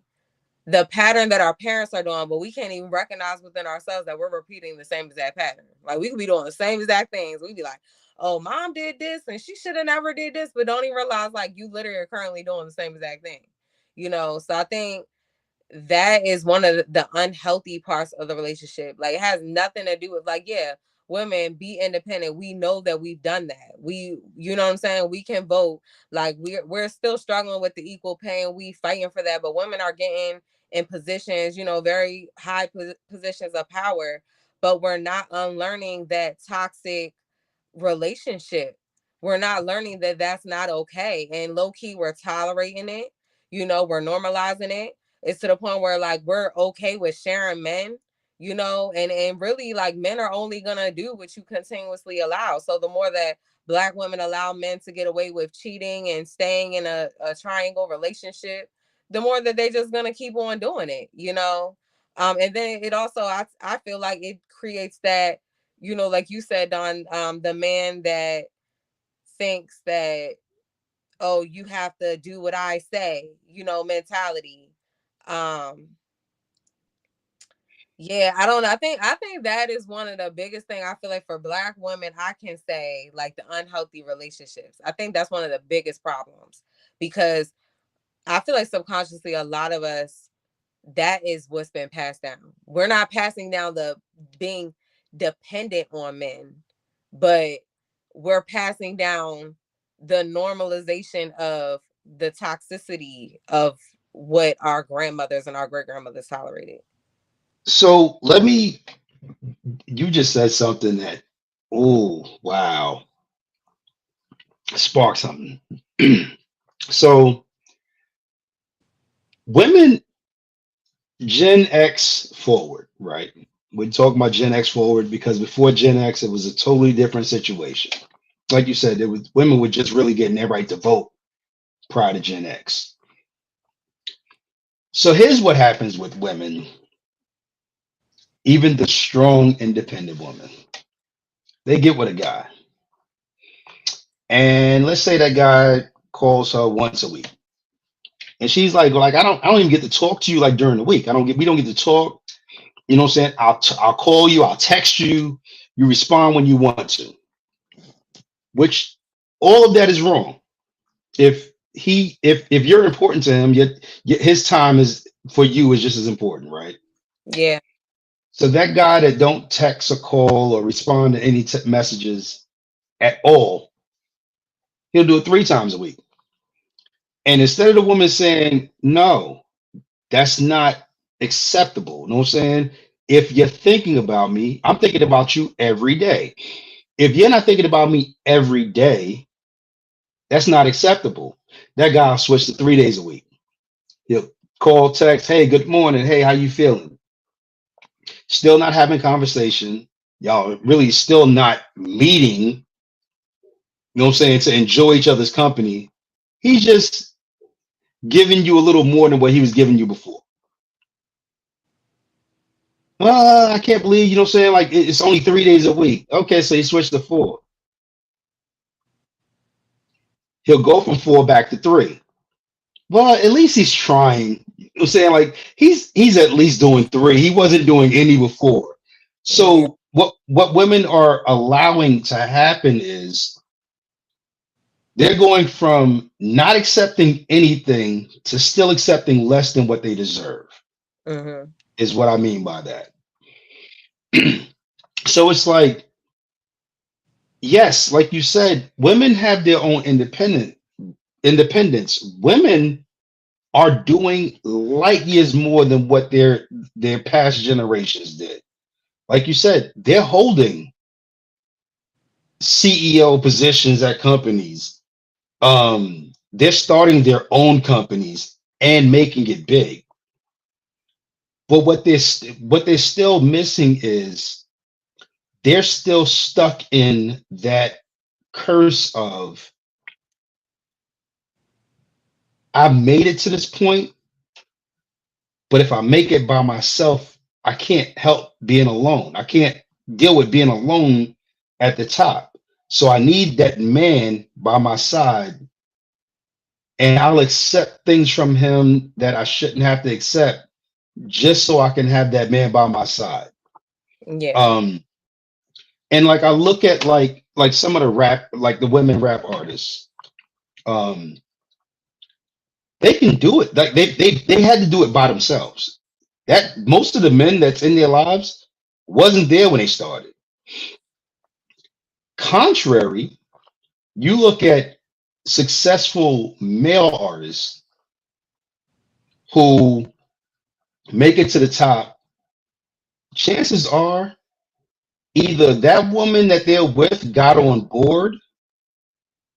the pattern that our parents are doing, but we can't even recognize within ourselves that we're repeating the same exact pattern. Like, we could be doing the same exact things. We'd be like, "Oh, mom did this and she should have never did this," but don't even realize like you literally are currently doing the same exact thing. You know, so I think that is one of the unhealthy parts of the relationship. Like, it has nothing to do with like, yeah, women be independent. We know that we've done that. You know what I'm saying? We can vote. Like, we're still struggling with the equal pay and we fighting for that. But women are getting in positions, you know, very high positions of power. But we're not unlearning that toxic relationship. We're not learning that that's not okay. And low key, we're tolerating it. You know, we're normalizing it. It's to the point where like we're okay with sharing men, you know, and really like men are only gonna do what you continuously allow. So the more that Black women allow men to get away with cheating and staying in a triangle relationship, the more that they just gonna keep on doing it, you know. And then it also I feel like it creates that, you know, like you said, Don, the man that thinks that, oh, you have to do what I say, you know, mentality. Um, yeah, I don't know. I think that is one of the biggest thing I feel like for Black women, I can say like the unhealthy relationships. I think that's one of the biggest problems because I feel like subconsciously a lot of us, that is what's been passed down. We're not passing down the being dependent on men, but we're passing down the normalization of the toxicity of what our grandmothers and our great grandmothers tolerated. So you just said something that, oh, wow, sparked something. So women, Gen X forward, right? We're talking about Gen X forward because before Gen X, it was a totally different situation. Like you said, there was women were just really getting their right to vote prior to Gen X. So here's what happens with women, even the strong, independent woman. They get with a guy. And let's say that guy calls her once a week. And she's like, I don't even get to talk to you like during the week. We don't get to talk. You know what I'm saying? I'll call you, I'll text you, you respond when you want to. Which all of that is wrong. If you're important to him, yet his time is for you is just as important, right? Yeah. So that guy that don't text or call or respond to any messages at all, he'll do it 3 times a week. And instead of the woman saying, no, that's not acceptable. You know what I'm saying? If you're thinking about me, I'm thinking about you every day. If you're not thinking about me every day, that's not acceptable. That guy will switch to 3 days a week. He'll call, text, hey, good morning. Hey, how you feeling? Still not having conversation. Y'all really still not meeting, you know what I'm saying, to enjoy each other's company. He's just giving you a little more than what he was giving you before. Well, I can't believe, you know what I'm saying? Like it's only 3 days a week. Okay, so he switched to four. He'll go from four back to three. Well, at least he's trying. You know what I'm saying? Like he's at least doing three. He wasn't doing any before. Yeah. So what women are allowing to happen is they're going from not accepting anything to still accepting less than what they deserve, Mm-hmm. is what I mean by that. So it's like, yes, like you said, women have their own independence. Women are doing light years more than what their past generations did. Like you said, they're holding CEO positions at companies. They're starting their own companies and making it big. But what they're still missing is they're still stuck in that curse of I made it to this point, but if I make it by myself, I can't help being alone. I can't deal with being alone at the top. So I need that man by my side, and I'll accept things from him that I shouldn't have to accept just so I can have that man by my side. Yeah. Um, and like I look at like some of the rap, like the women rap artists, um, they can do it. Like they had to do it by themselves. That most of the men that's in their lives wasn't there when they started. Contrary, you look at successful male artists who make it to the top, chances are either that woman that they're with got on board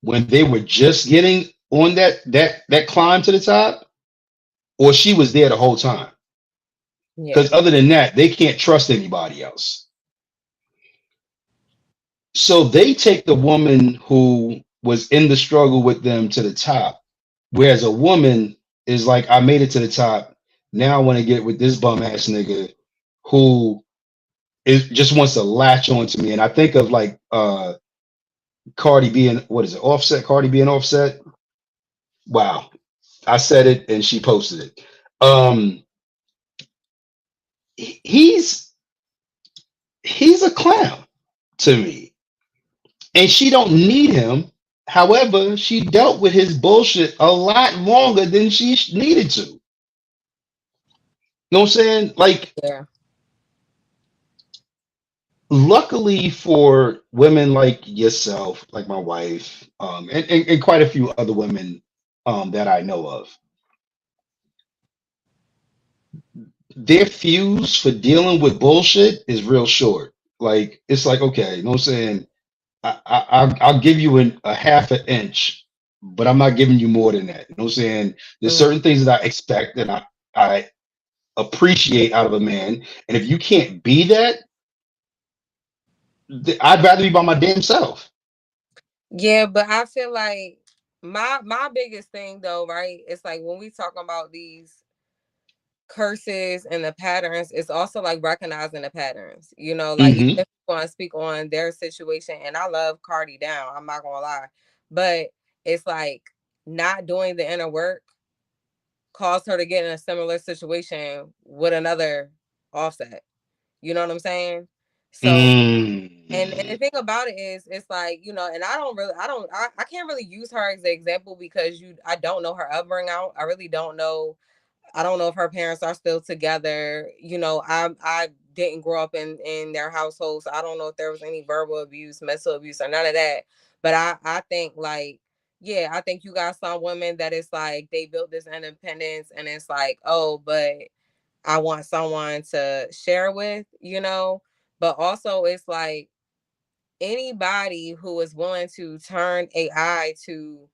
when they were just getting on that climb to the top, or she was there the whole time. Yeah. Because other than that, they can't trust anybody else. So they take the woman who was in the struggle with them to the top, whereas a woman is like, I made it to the top. Now I want to get with this bum ass nigga who is just wants to latch on to me. And I think of like Cardi being what is it, offset, Cardi being offset. Wow. I said it and she posted it. Um he's he's a clown to me. And she don't need him. However, she dealt with his bullshit a lot longer than she needed to. You know what I'm saying? Like, Yeah. luckily for women like yourself, like my wife, and quite a few other women that I know of, their fuse for dealing with bullshit is real short. Like, it's like, okay, you know what I'm saying? I'll give you a half an inch, but I'm not giving you more than that. You know what I'm saying? There's Mm. certain things that I expect and I appreciate out of a man. And if you can't be that, I'd rather be by my damn self. Yeah, but I feel like my biggest thing though, right? It's like when we talk about these curses and the patterns, it's also like recognizing the patterns. You know, like even Hmm. if you want to speak on their situation, and I love Cardi down, I'm not gonna lie, but it's like not doing the inner work caused her to get in a similar situation with another offset. You know what I'm saying? So and the Mm. thing about it is, it's like, and I can't really use her as an example because I don't know her upbringing. I really don't know. I don't know if her parents are still together. I didn't grow up in their household, so I don't know if there was any verbal abuse, mental abuse, or none of that. But I think like, yeah, I think you got some women that it's like they built this independence, and it's like, oh, but I want someone to share with, but also it's like anybody who is willing to turn AI to,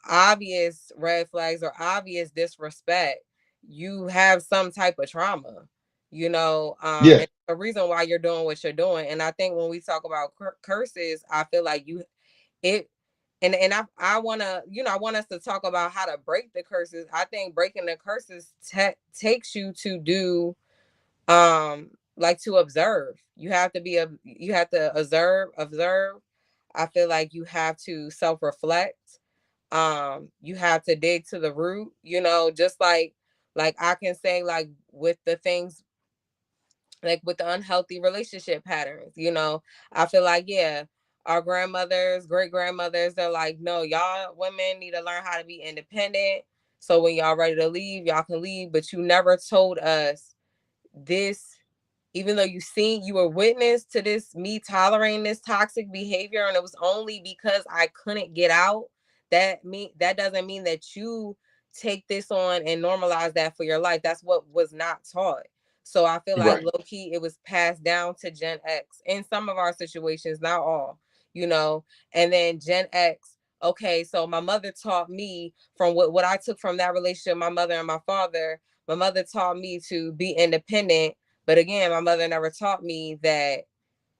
obvious red flags or obvious disrespect, you have some type of trauma, Yeah. and the reason why you're doing what you're doing. And I think when we talk about curses, I feel like it, and I want to, I want us to talk about how to break the curses. I think breaking the curses takes you to do, like, to observe. You have to observe. I feel like you have to self-reflect. You have to dig to the root, just like I can say, like, with the things, like with the unhealthy relationship patterns, I feel like, yeah, our grandmothers, great grandmothers, they're like, no, y'all women need to learn how to be independent, so when y'all ready to leave, y'all can leave. But you never told us this, even though you were witness to this, me tolerating this toxic behavior, and it was only because I couldn't get out. That doesn't mean that you take this on and normalize that for your life. That's what was not taught. So I feel like Right. low key it was passed down to Gen X in some of our situations, not all, and then Gen X. Okay, so my mother taught me, from what I took from that relationship, my mother and my father. My mother taught me to be independent, but again, my mother never taught me that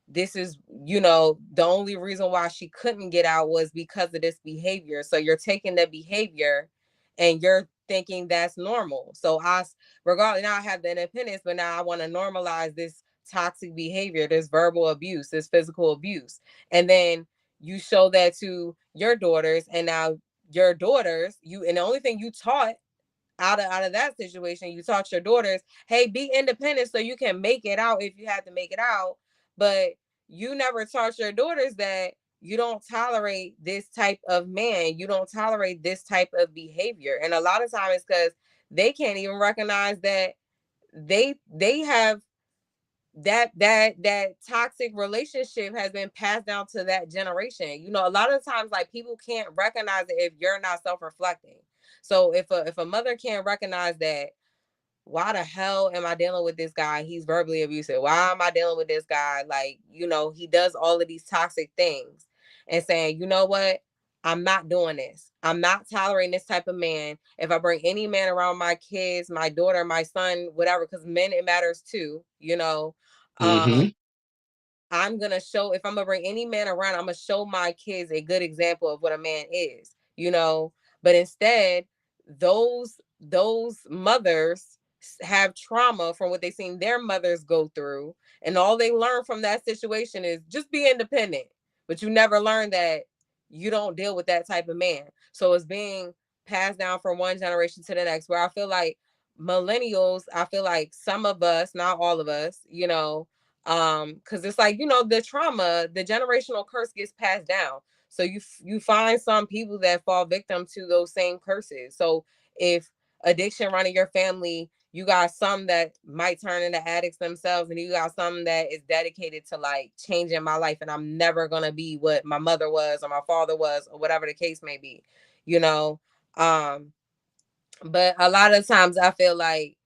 this is, the only reason why she couldn't get out was because of this behavior. So you're taking the behavior and you're thinking that's normal. So regardless, now I have the independence, but now I want to normalize this toxic behavior, this verbal abuse, this physical abuse. And then you show that to your daughters, and now your daughters, and the only thing you taught out of that situation, you taught your daughters, hey, be independent so you can make it out if you have to make it out. But you never taught your daughters that you don't tolerate this type of man, you don't tolerate this type of behavior. And a lot of times, because they can't even recognize that they have that toxic relationship has been passed down to that generation. A lot of times, like, people can't recognize it if you're not self-reflecting. So if a mother can't recognize that, why the hell am I dealing with this guy? He's verbally abusive. Why am I dealing with this guy? Like, he does all of these toxic things, and saying, you know what? I'm not doing this. I'm not tolerating this type of man. If I bring any man around my kids, my daughter, my son, whatever, because men, it matters too, Mm-hmm. I'm gonna show, if I'm gonna bring any man around, I'm gonna show my kids a good example of what a man is, But instead, those mothers have trauma from what they've seen their mothers go through, and all they learn from that situation is just be independent. But you never learn that you don't deal with that type of man. So it's being passed down from one generation to the next. Where I feel like millennials, I feel like some of us, not all of us, because it's like, the trauma, the generational curse gets passed down. So you find some people that fall victim to those same curses. So if addiction running your family, you got some that might turn into addicts themselves, and you got some that is dedicated to, like, changing my life, and I'm never gonna be what my mother was or my father was, or whatever the case may be, you know um but a lot of times I feel like,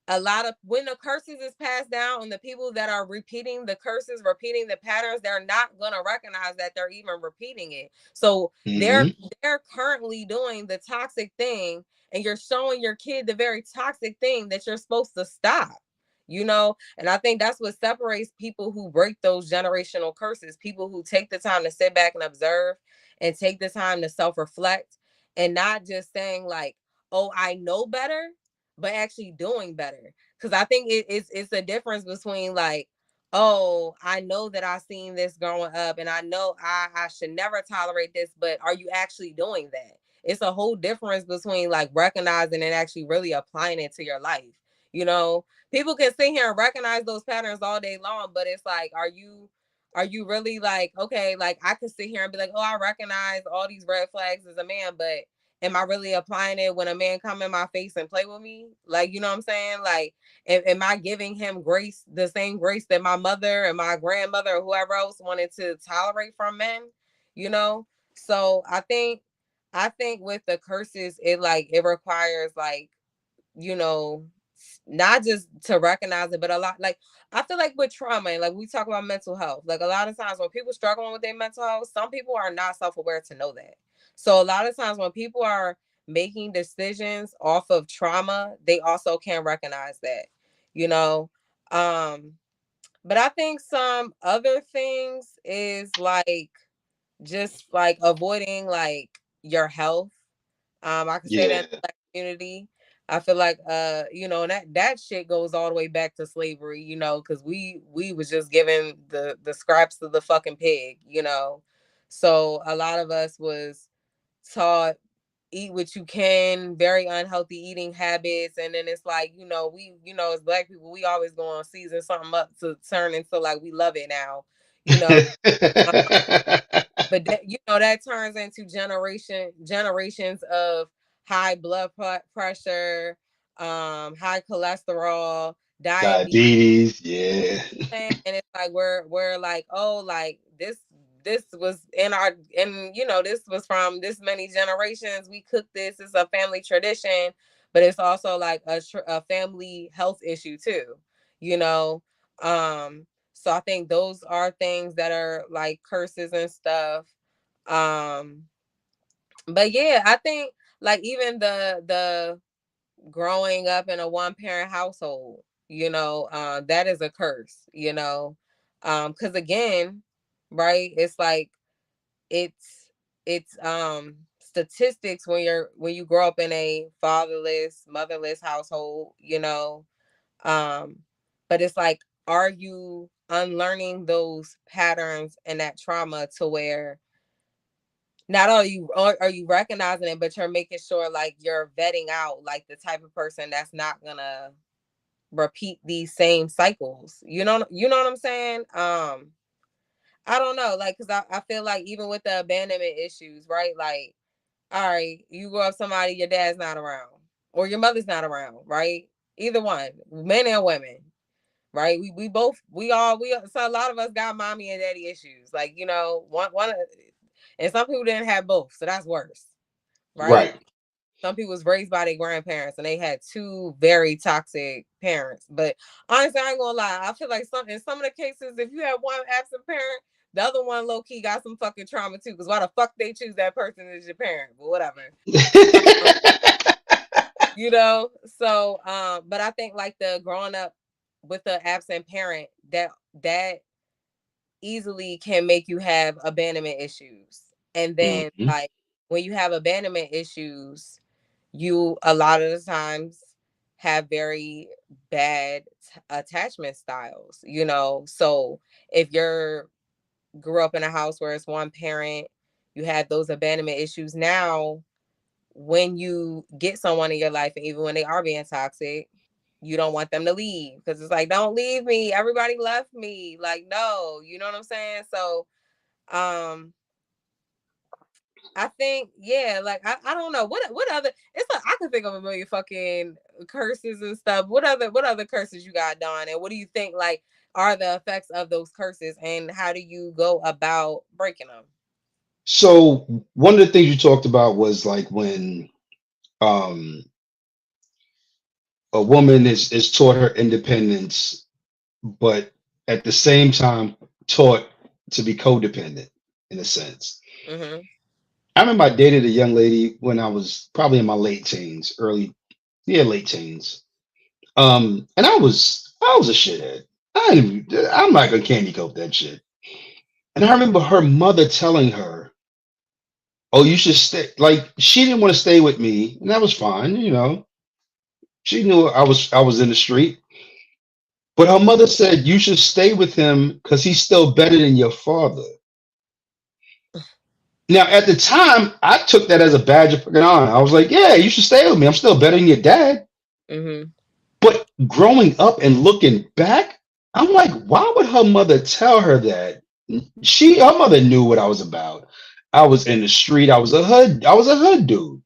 a lot of, when the curses is passed down, and the people that are repeating the curses, repeating the patterns, they're not going to recognize that they're even repeating it. So they're Mm-hmm. they're currently doing the toxic thing, and you're showing your kid the very toxic thing that you're supposed to stop. And I think that's what separates people who break those generational curses, people who take the time to sit back and observe, and take the time to self-reflect, and not just saying, like, oh, I know better, but actually doing better. Because I think it's a difference between, like, oh, I know that I seen this growing up, and I know I should never tolerate this, but are you actually doing that? It's a whole difference between, like, recognizing and actually really applying it to your life. People can sit here and recognize those patterns all day long, but it's like, are you really, like, okay, like, I could sit here and be like, oh, I recognize all these red flags as a man, but am I really applying it when a man come in my face and play with me? Like, you know what I'm saying? Like, am I giving him grace, the same grace that my mother and my grandmother or whoever else wanted to tolerate from men? You know? So I think with the curses, it requires, like, you know, not just to recognize it, but a lot, like, I feel like with trauma, and like we talk about mental health, like a lot of times when people struggling with their mental health, some people are not self-aware to know that. So a lot of times when people are making decisions off of trauma, they also can't recognize that, you know. Um, but I think some other things is like just like avoiding like your health. I could say that in Yeah. the Black community. I feel like you know, that shit goes all the way back to slavery, you know, because we was just given the scraps of the fucking pig, you know. So a lot of us was taught eat what you can, very unhealthy eating habits, and then it's like, you know, we, you know, as Black people, we always going to season something up to turn into like we love it now, you know. But that, you know, that turns into generations of high blood pressure, high cholesterol, diabetes, Diabetes, yeah. and it's like we're like, oh, like this was in our, and you know, this was from this many generations. We cook this. It's a family tradition, but it's also like a family health issue too, you know. So I think those are things that are like curses and stuff. Um, but yeah, I think like even the growing up in a one parent household, you know, that is a curse, you know. Because again, right, it's like it's statistics when you grow up in a fatherless, motherless household, you know. Um, but it's like, are you unlearning those patterns and that trauma to where not are you recognizing it, but you're making sure like you're vetting out like the type of person that's not gonna repeat these same cycles. You know what I'm saying? I don't know, like, cause I feel like even with the abandonment issues, right? Like, all right, you grow up somebody, your dad's not around, or your mother's not around, right? Either one, men and women, right? We both we so a lot of us got mommy and daddy issues, like, you know, one, and some people didn't have both, so that's worse, right? Right. Some people was raised by their grandparents and they had two very toxic parents. But honestly, I ain't gonna lie. I feel like in some of the cases, if you have one absent parent, the other one low key got some fucking trauma too. Because why the fuck they choose that person as your parent? But whatever. Um, you know. So, but I think like the growing up with the absent parent, that easily can make you have abandonment issues. And then Mhm. like when you have abandonment issues, you a lot of the times have very bad attachment styles, you know. So if you're grew up in a house where it's one parent, you have those abandonment issues. Now when you get someone in your life, and even when they are being toxic, you don't want them to leave because it's like, don't leave me, everybody left me, like, no, you know what I'm saying? So um I think, yeah, like I don't know what other, it's like I can think of a million fucking curses and stuff. What other curses you got, Don? And what do you think like are the effects of those curses, and how do you go about breaking them? So one of the things you talked about was like when um a woman is taught her independence, but at the same time taught to be codependent in a sense. Mm-hmm. I remember I dated a young lady when I was probably in my late teens, late teens. And I was a shithead. I'm not gonna candy coat that shit. And I remember her mother telling her, "Oh, you should stay." Like she didn't want to stay with me, and that was fine. You know, she knew I was in the street, but her mother said you should stay with him because he's still better than your father. Now, at the time, I took that as a badge of fucking honor. I was like, "Yeah, you should stay with me. I'm still better than your dad." Mm-hmm. But growing up and looking back, I'm like, why would her mother tell her that? Her mother knew what I was about. I was in the street. I was a hood dude.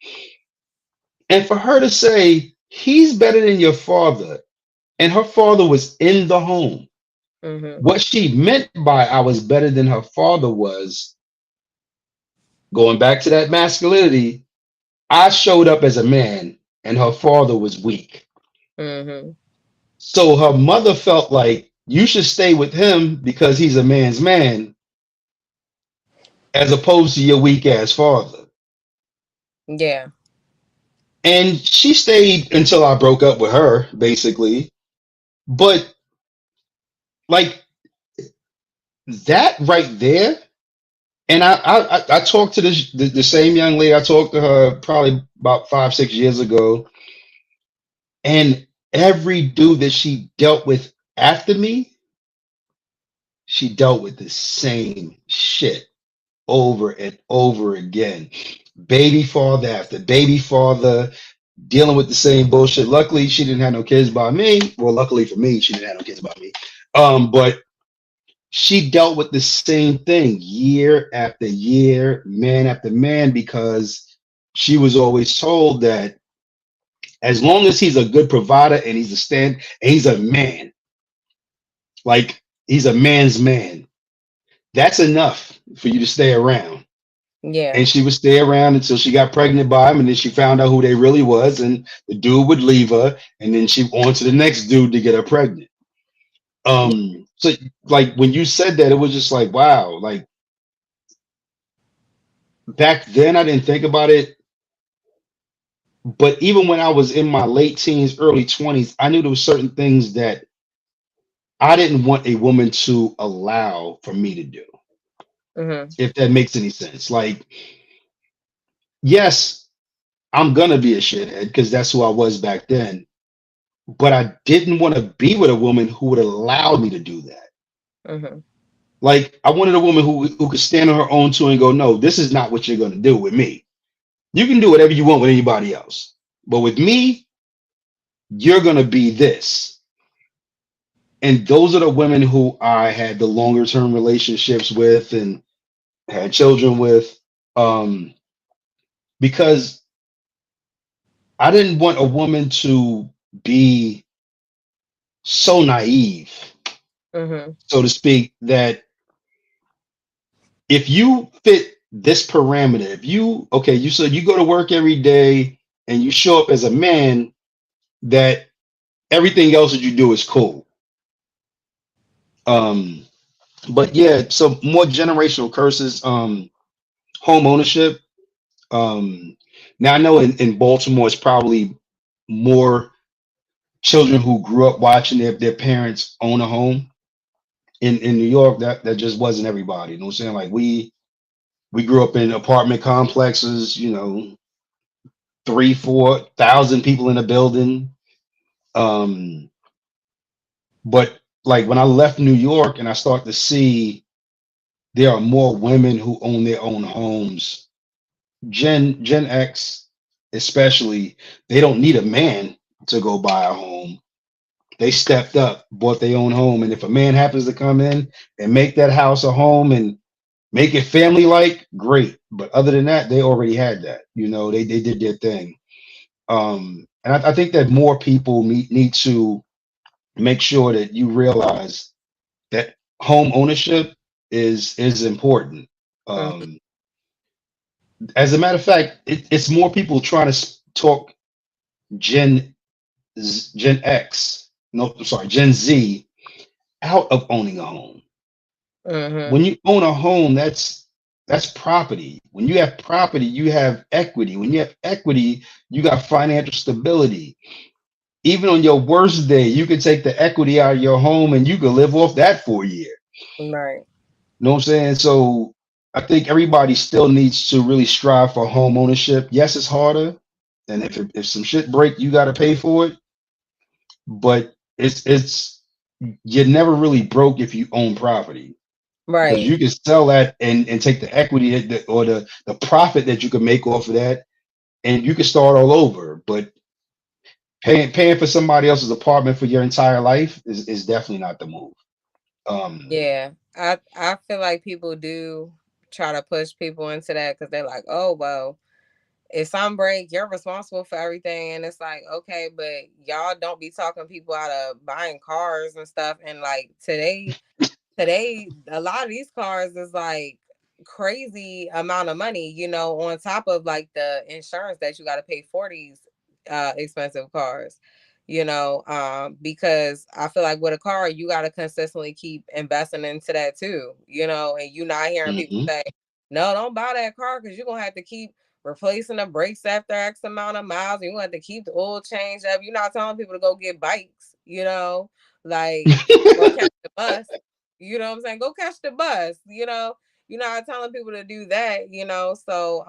And for her to say, he's better than your father, and her father was in the home. Mm-hmm. What she meant by I was better than her father was going back to that masculinity. I showed up as a man. and her father was weak. Mm-hmm. So her mother felt like you should stay with him because he's a man's man, as opposed to your weak ass father. Yeah. And she stayed until I broke up with her, basically. But like that right there, and I talked to the same young lady. I talked to her probably about 5 6 years ago, and every dude that she dealt with after me, she dealt with the same shit over and over again. Baby father after baby father, dealing with the same bullshit. Luckily, she didn't have no kids by me. Well, luckily for me, she didn't have no kids by me. But she dealt with the same thing year after year, man after man, because she was always told that as long as he's a good provider and he's a man, like he's a man's man, that's enough for you to stay around. Yeah. And she would stay around until she got pregnant by him, and then she found out who they really was, and the dude would leave her, and then she on to the next dude to get her pregnant. Yeah. So like when you said that, it was just like, wow, like back then I didn't think about it, but even when I was in my late teens, early 20s, I knew there were certain things that I didn't want a woman to allow for me to do, Mm-hmm. if that makes any sense. Like, yes, I'm gonna be a shithead because that's who I was back then, but I didn't want to be with a woman who would allow me to do that. Mm-hmm. Like, I wanted a woman who could stand on her own two and go, no, this is not what you're gonna do with me. You can do whatever you want with anybody else, but with me, you're gonna be this. And those are the women who I had the longer term relationships with and had children with, um, because I didn't want a woman to be so naive, Mm-hmm. so to speak, that if you fit this parameter, if you okay, you so you go to work every day and you show up as a man, that everything else that you do is cool. Um, but yeah, so more generational curses, home ownership. Um, Now I know in Baltimore it's probably more children who grew up watching their parents own a home. In New York, that just wasn't everybody. You know what I'm saying? Like we grew up in apartment complexes, 3 4 thousand people in a building. Um, but like when I left New York and I start to see there are more women who own their own homes. Gen X especially, they don't need a man to go buy a home. They stepped up, bought their own home, and if a man happens to come in and make that house a home and make it family like, great. But other than that, they already had that. They did their thing. And I think that more people need to make sure that you realize that home ownership is important. Mm-hmm. Um, as a matter of fact, it's more people trying to talk Gen Gen X, no, I'm sorry, Gen Z out of owning a home. Mm-hmm. When you own a home, that's property. When you have property, you have equity. When you have equity, you got financial stability. Even on your worst day, you can take the equity out of your home and you can live off that for a year. Right. You know what I'm saying? So I think everybody still needs to really strive for home ownership. Yes, it's harder, and if some shit break, you got to pay for it. But it's you're never really broke if you own property, because Right. you can sell that and take the equity or the profit that you can make off of that, and you can start all over. But paying for somebody else's apartment for your entire life is definitely not the move. Um, Yeah. I feel like people do try to push people into that because they're like, oh well, if some break, you're responsible for everything. And it's like, okay, but y'all don't be talking people out of buying cars and stuff. And like today, a lot of these cars is like crazy amount of money, on top of like the insurance that you got to pay for these expensive cars, because I feel like with a car, you got to consistently keep investing into that too, and you not hearing people Hmm. say, no, don't buy that car because you're going to have to keep replacing the brakes after X amount of miles. You're going to have to keep the oil changed up. You're not telling people to go get bikes, like, or catch the bus. You know what I'm saying? Go catch the bus, You're not telling people to do that, So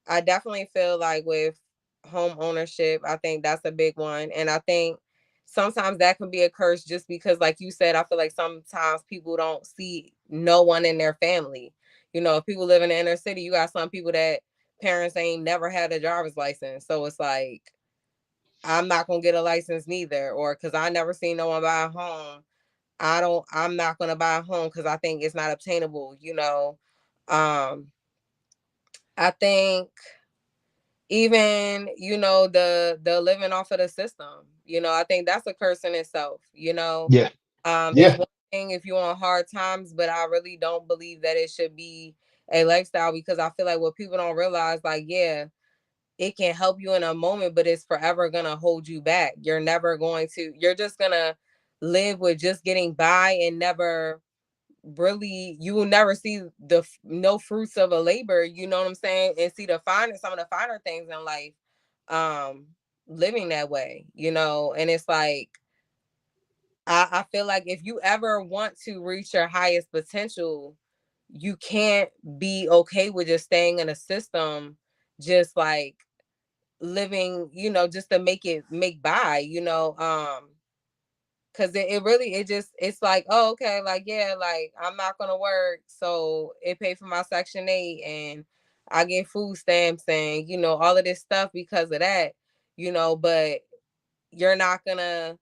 I definitely feel like with home ownership, I think that's a big one. And I think sometimes that can be a curse just because, like you said, I feel like sometimes people don't see no one in their family. If people live in the inner city, you got some people that parents ain't never had a driver's license. So it's like, I'm not gonna get a license neither, or because I never seen no one buy a home. I'm not gonna buy a home because I think it's not obtainable, I think even the living off of the system, I think that's a curse in itself. Yeah. It's Yeah. one thing if you're on hard times, but I really don't believe that it should be a lifestyle, because I feel like what people don't realize, like, yeah, it can help you in a moment, but it's forever gonna hold you back. You're just gonna live with just getting by and never really, you will never see no fruits of a labor, you know what I'm saying, and see some of the finer things in life, um living that way, and it's like, I feel like if you ever want to reach your highest potential, you can't be okay with just staying in a system, just like living, just to make by, because it really, it's like, oh, okay, like, yeah, like, I'm not gonna work, so it paid for my Section 8, and I get food stamps, and all of this stuff because of that, but you're not gonna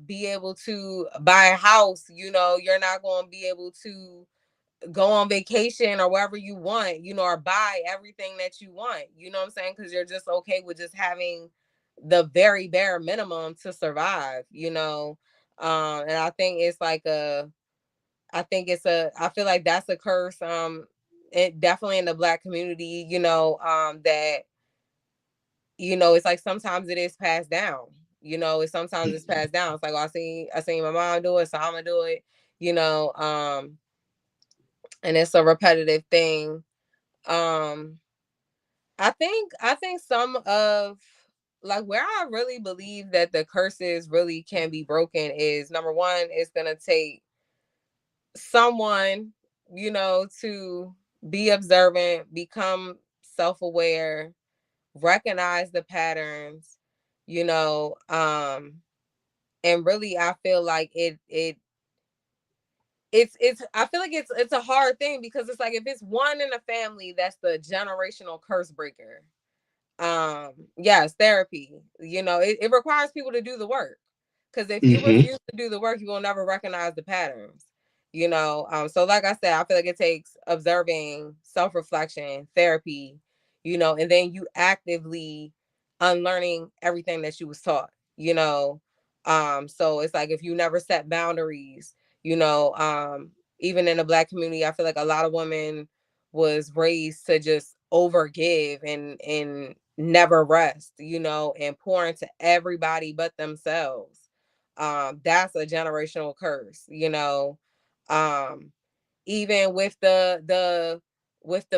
be able to buy a house, you're not gonna be able to go on vacation or wherever you want, or buy everything that you want, you know what I'm saying? Because you're just okay with just having the very bare minimum to survive, and I think it's like I feel like that's a curse, it definitely in the Black community, that, it's like sometimes it is passed down, it's Mhm. passed down. It's like, oh, I seen my mom do it, so I'm gonna do it, you know um and it's a repetitive thing. um I think some of, like, where I really believe that the curses really can be broken is, number one, it's gonna take someone, to be observant, become self-aware, recognize the patterns, you know, and really I feel like it's I feel like it's a hard thing, because it's like, if it's one in a family that's the generational curse breaker, yes, therapy, it requires people to do the work, because if you Hmm. refuse to do the work, you will never recognize the patterns, so like I said, I feel like it takes observing, self-reflection, therapy, and then you actively unlearning everything that you was taught, so it's like, if you never set boundaries, you know even in the Black community, I feel like a lot of women was raised to just overgive and never rest, and pour into everybody but themselves. That's a generational curse, um even with the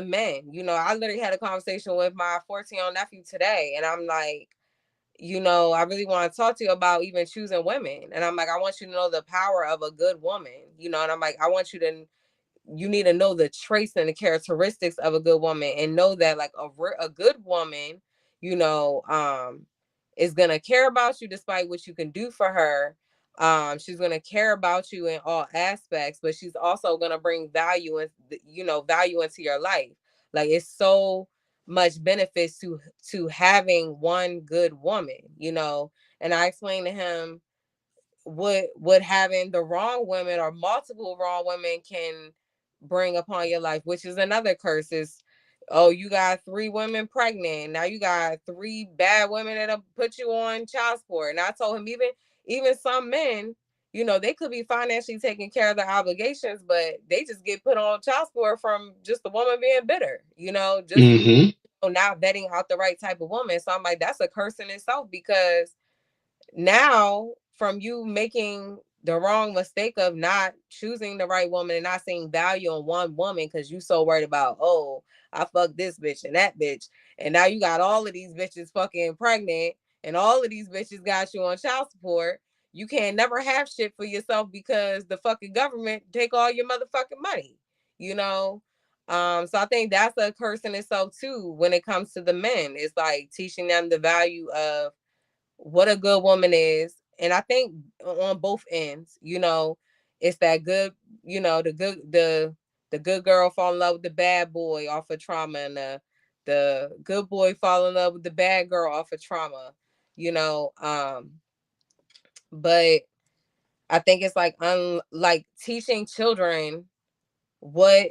men, I literally had a conversation with my 14-year-old nephew today, and I'm like, I really want to talk to you about even choosing women, and I'm like, I want you to know the power of a good woman, and I'm like, I want you need to know the traits and the characteristics of a good woman, and know that, like, a good woman, you know, um, is gonna care about you despite what you can do for her. She's gonna care about you in all aspects, but she's also gonna bring value and, value into your life. Like, it's so much benefits to having one good woman, And I explained to him what having the wrong women or multiple wrong women can bring upon your life, which is another curse. Is, oh, you got 3 women pregnant, now you got 3 bad women that'll put you on child support. And I told him, even some men, they could be financially taking care of their obligations, but they just get put on child support from just the woman being bitter, just Hmm. not vetting out the right type of woman. So I'm like, that's a curse in itself, because now from you making the wrong mistake of not choosing the right woman and not seeing value in one woman because you so worried about, oh, I fucked this bitch and that bitch, and now you got all of these bitches fucking pregnant, and all of these bitches got you on child support. You can't never have shit for yourself because the fucking government take all your motherfucking money, you know. So I think that's a curse in itself too when it comes to the men. It's like teaching them the value of what a good woman is. And I think on both ends, you know, it's that good, you know, the good girl fall in love with the bad boy off of trauma, and the good boy fall in love with the bad girl off of trauma, you know. But I think it's like like teaching children what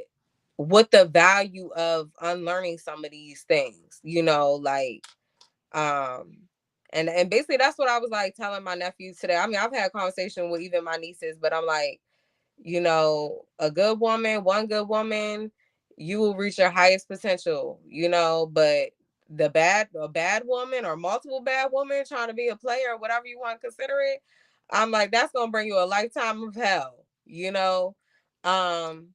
the value of unlearning some of these things, you know, like and basically that's what I was like telling my nephews today. I mean, I've had a conversation with even my nieces, but I'm like, you know, a good woman, one good woman, you will reach your highest potential, you know. But a bad woman or multiple bad women trying to be a player or whatever you want to consider it, I'm like, that's gonna bring you a lifetime of hell, you know. um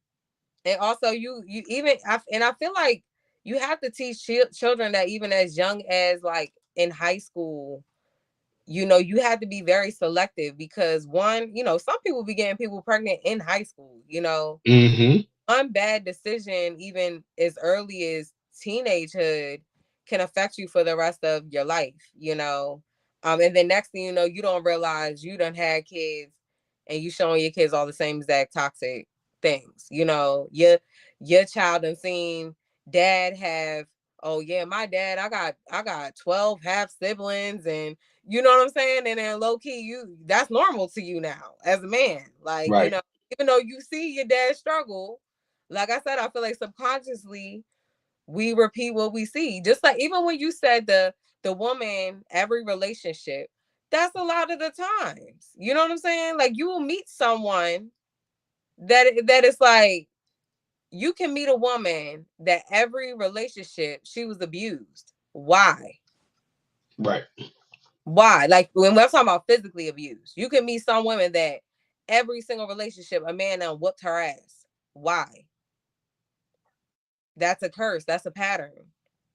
and also you even and I feel like you have to teach children that even as young as like in high school, you know, you have to be very selective, because one, you know, some people be getting people pregnant in high school, you know. Mm-hmm. One bad decision even as early as teenagehood can affect you for the rest of your life, you know. And then next thing you know, you don't realize you done had kids, and you showing your kids all the same exact toxic things, you know. Your child done seen dad have, oh yeah, my dad, I got 12 half siblings, and you know what I'm saying? And then low key, that's normal to you now as a man. Like, you Right. know, even though you see your dad struggle, like I said, I feel like subconsciously we repeat what we see. Just like even when you said the woman, every relationship, that's a lot of the times. You know what I'm saying? Like you will meet someone that is like, you can meet a woman that every relationship she was abused. Why? Right. Why? Like when we're talking about physically abused, you can meet some women that every single relationship a man done whooped her ass. Why? That's a curse. That's a pattern.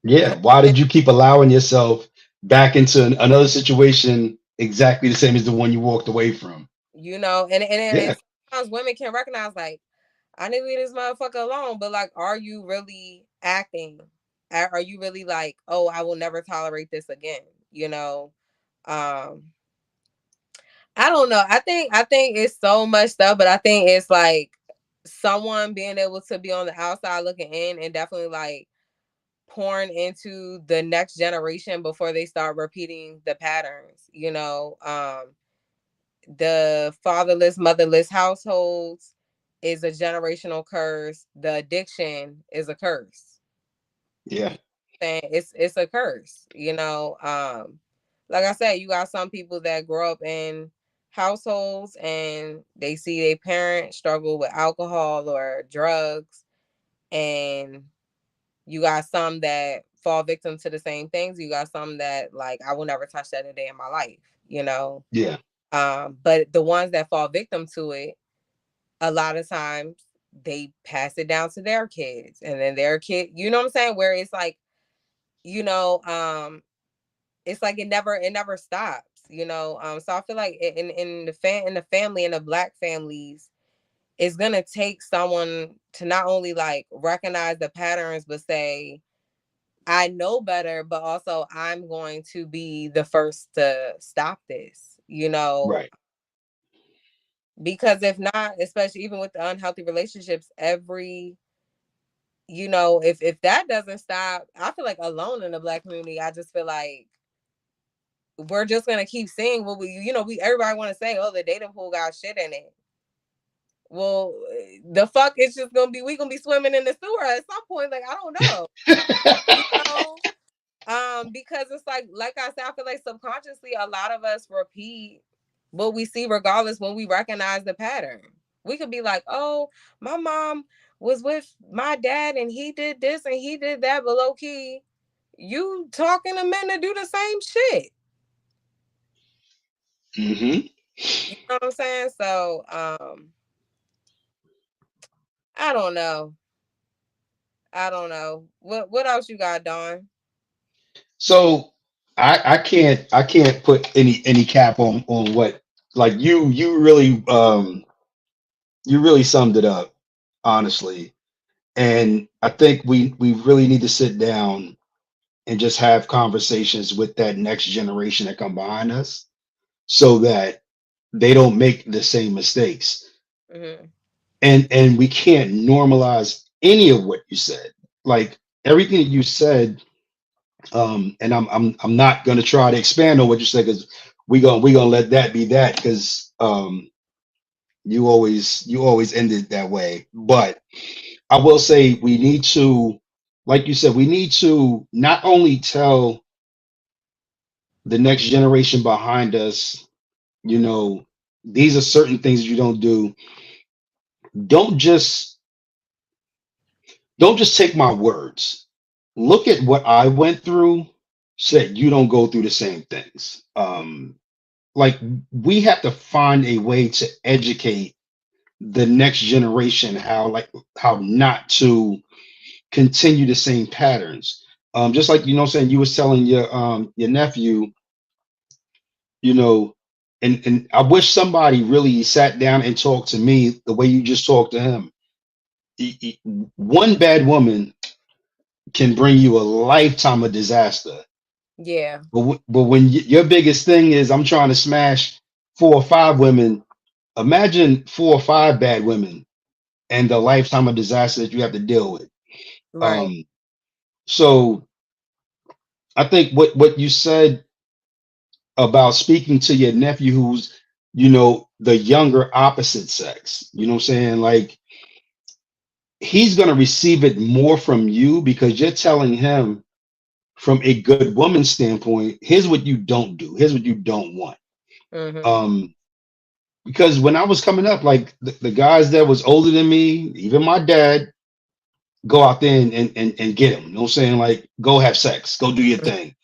Yeah. And Why did you keep allowing yourself back into another situation exactly the same as the one you walked away from? you know, and Yeah. sometimes women can recognize like, I need to leave this motherfucker alone, but like, are you really acting? Are you really like, oh, I will never tolerate this again? You know, um, I don't know. I think it's so much stuff, but I think it's like someone being able to be on the outside looking in and definitely like pouring into the next generation before they start repeating the patterns, you know. The fatherless, motherless households is a generational curse. The addiction is a curse. Yeah. And it's a curse, you know. Like I said, you got some people that grow up in households and they see their parents struggle with alcohol or drugs, and you got some that fall victim to the same things. You got some that like, I will never touch that a day in my life, you know. Yeah. But the ones that fall victim to it, a lot of times they pass it down to their kids, and then their kid, you know what I'm saying? Where it's like, you know, it's like it never stops, you know. So I feel like in the family, in the black families, it's gonna take someone to not only like recognize the patterns, but say, I know better, but also I'm going to be the first to stop this, you know. Right. Because if not, especially even with the unhealthy relationships, every, you know, if that doesn't stop, I feel like alone in the black community, I just feel like we're just gonna keep seeing what we, you know, we everybody want to say, oh, the dating pool got shit in it. Well, the fuck, it's just gonna be, we gonna be swimming in the sewer at some point. Like, I don't know, you know. Because it's like I said, I feel like subconsciously a lot of us repeat what we see regardless when we recognize the pattern. We could be like, oh, my mom was with my dad and he did this and he did that, but low key, you talking to men to do the same shit. Mm-hmm. You know what I'm saying? So, I don't know. I don't know. What else you got, Dawn? So I can't put any cap on what, like, you really summed it up, honestly. And I think we really need to sit down and just have conversations with that next generation that come behind us, so that they don't make the same mistakes. Mm-hmm. And we can't normalize any of what you said. Like, everything that you said, and I'm not gonna try to expand on what you said, because we gonna let that be that, because you always end it that way. But I will say, we need to, like you said, we need to not only tell the next generation behind us, you know, these are certain things you don't do. Don't just don't just take my words. Look at what I went through, so that you don't go through the same things. Like, we have to find a way to educate the next generation how not to continue the same patterns. Just like, what I'm saying, you was telling your nephew, you know, and I wish somebody really sat down and talked to me the way you just talked to him. One bad woman can bring you a lifetime of disaster. Yeah. But when your biggest thing is, I'm trying to smash 4 or 5 women, imagine 4 or 5 bad women and the lifetime of disaster that you have to deal with. Right. Um, so I think what you said about speaking to your nephew, who's, the younger opposite sex, you know what I'm saying? Like, he's going to receive it more from you, because you're telling him from a good woman standpoint, here's what you don't do, here's what you don't want. Mm-hmm. Um, because when I was coming up, like, the guys that was older than me, even my dad, go out there and get him. You know what I'm saying? Like, go have sex, go do your thing.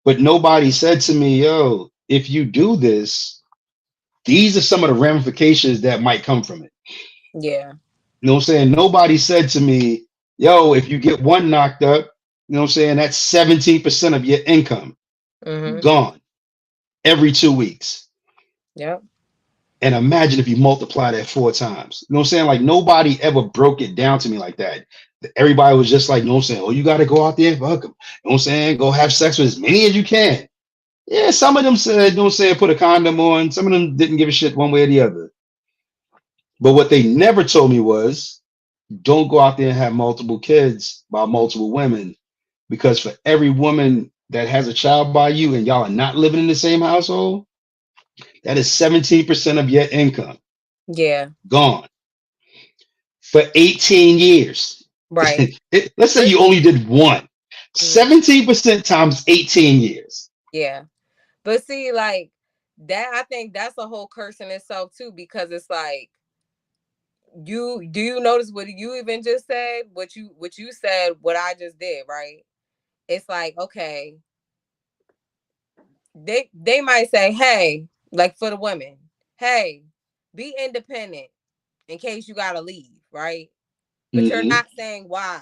But nobody said to me, yo, if you do this, these are some of the ramifications that might come from it. Yeah. You know what I'm saying? Nobody said to me, yo, if you get one knocked up, you know what I'm saying? That's 17% of your income Mm-hmm. gone every 2 weeks. Yep. And imagine if you multiply that 4 times. You know what I'm saying? Like, nobody ever broke it down to me like that. Everybody was just like, you know what I'm saying? Oh, you got to go out there and fuck them. You know what I'm saying? Go have sex with as many as you can. Yeah, some of them said, you know what I'm saying, put a condom on. Some of them didn't give a shit one way or the other. But what they never told me was, don't go out there and have multiple kids by multiple women, because for every woman that has a child by you and y'all are not living in the same household, that is 17% of your income Yeah. gone for 18 years. Right. Let's say But you only did one. mm, 17% times 18 years. yeah. But see, like that, I think that's a whole curse in itself too, because it's like you notice what you even just said, what you said, what I just did, right? It's like, okay, they might say, hey, like for the women, hey, be independent in case you gotta leave, right? But you're Hmm. not saying why.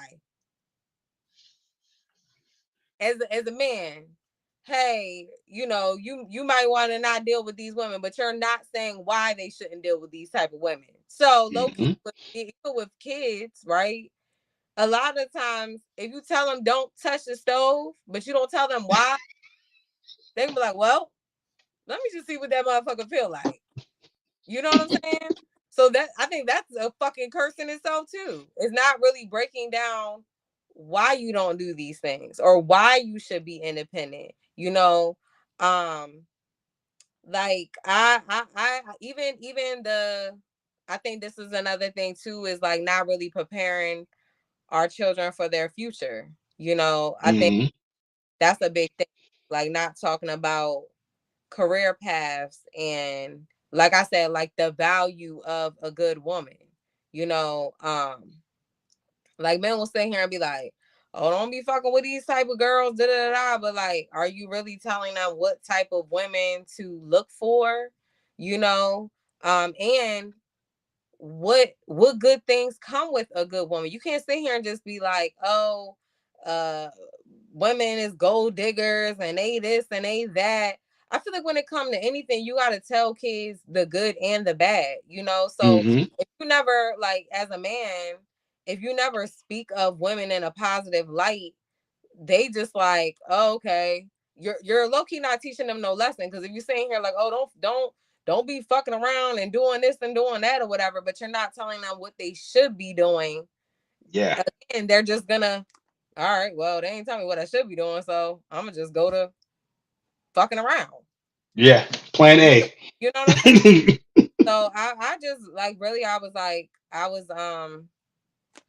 As a man, hey, you might want to not deal with these women, but you're not saying why they shouldn't deal with these type of women. So low key Hmm. even with kids, right? A lot of times, if you tell them don't touch the stove, but you don't tell them why, they can be like, well, let me just see what that motherfucker feel like. You know what I'm saying? So that I think that's a fucking curse in itself too. It's not really breaking down why you don't do these things or why you should be independent. Um, like I even the I think this is another thing too, is like not really preparing our children for their future. I think Hmm. that's a big thing. Like not talking about career paths and like I said, like the value of a good woman. You know, um, like men will sit here and be like, oh, don't be fucking with these type of girls, da da da. But like, are you really telling them what type of women to look for? You know, and what good things come with a good woman. You can't sit here and just be like, oh, uh women is gold diggers and they this and they that. I feel like when it comes to anything, you gotta tell kids the good and the bad, you know. So Hmm. if you never, like, as a man, if you never speak of women in a positive light, they just like, oh, okay, you're low key not teaching them no lesson. Because if you're saying here like, oh, don't be fucking around and doing this and doing that or whatever, but you're not telling them what they should be doing, Yeah. and they're just gonna, all right, well, they ain't telling me what I should be doing, so I'm gonna just go to fucking around. Yeah. Plan You A. you know what I'm saying? So I just like really I was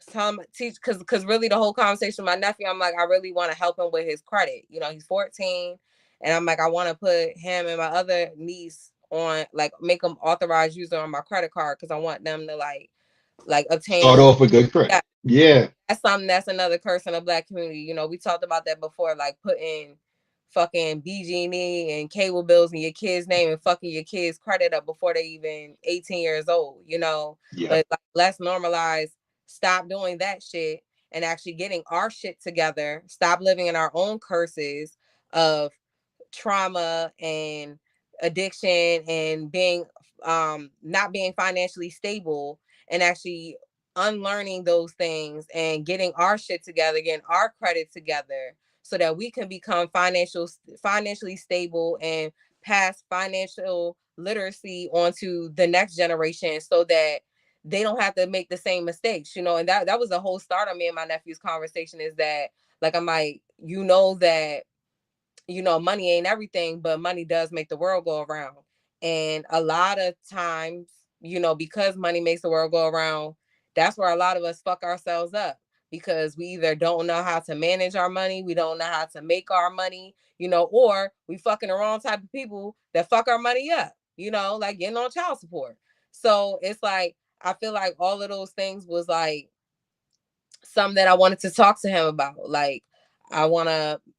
some teach because really the whole conversation with my nephew, I'm like, I really want to help him with his credit. You know, he's 14, and I'm like, I want to put him and my other niece on, like, make them authorized user on my credit card because I want them to like obtain Start good. off with good Yeah, credit. Yeah. that's something that's another curse in the black community. You know, we talked about that before, like putting fucking BG&E and cable bills in your kid's name and fucking your kids' credit up before they even 18 years old, you know. Yep. But like, let's normalize, stop doing that shit and actually getting our shit together. Stop living in our own curses of trauma and addiction and being not being financially stable, and actually unlearning those things and getting our shit together, getting our credit together so that we can become financially stable and pass financial literacy onto the next generation so that they don't have to make the same mistakes, you know. And that was the whole start of me and my nephew's conversation, is that, like, I'm like, you know, that, you know, money ain't everything, but money does make the world go around. And a lot of times, you know, because money makes the world go around, that's where a lot of us fuck ourselves up, because we either don't know how to manage our money, we don't know how to make our money, you know, or we fucking the wrong type of people that fuck our money up, you know, like getting on child support. So it's like, I feel like all of those things was like something that I wanted to talk to him about. Like,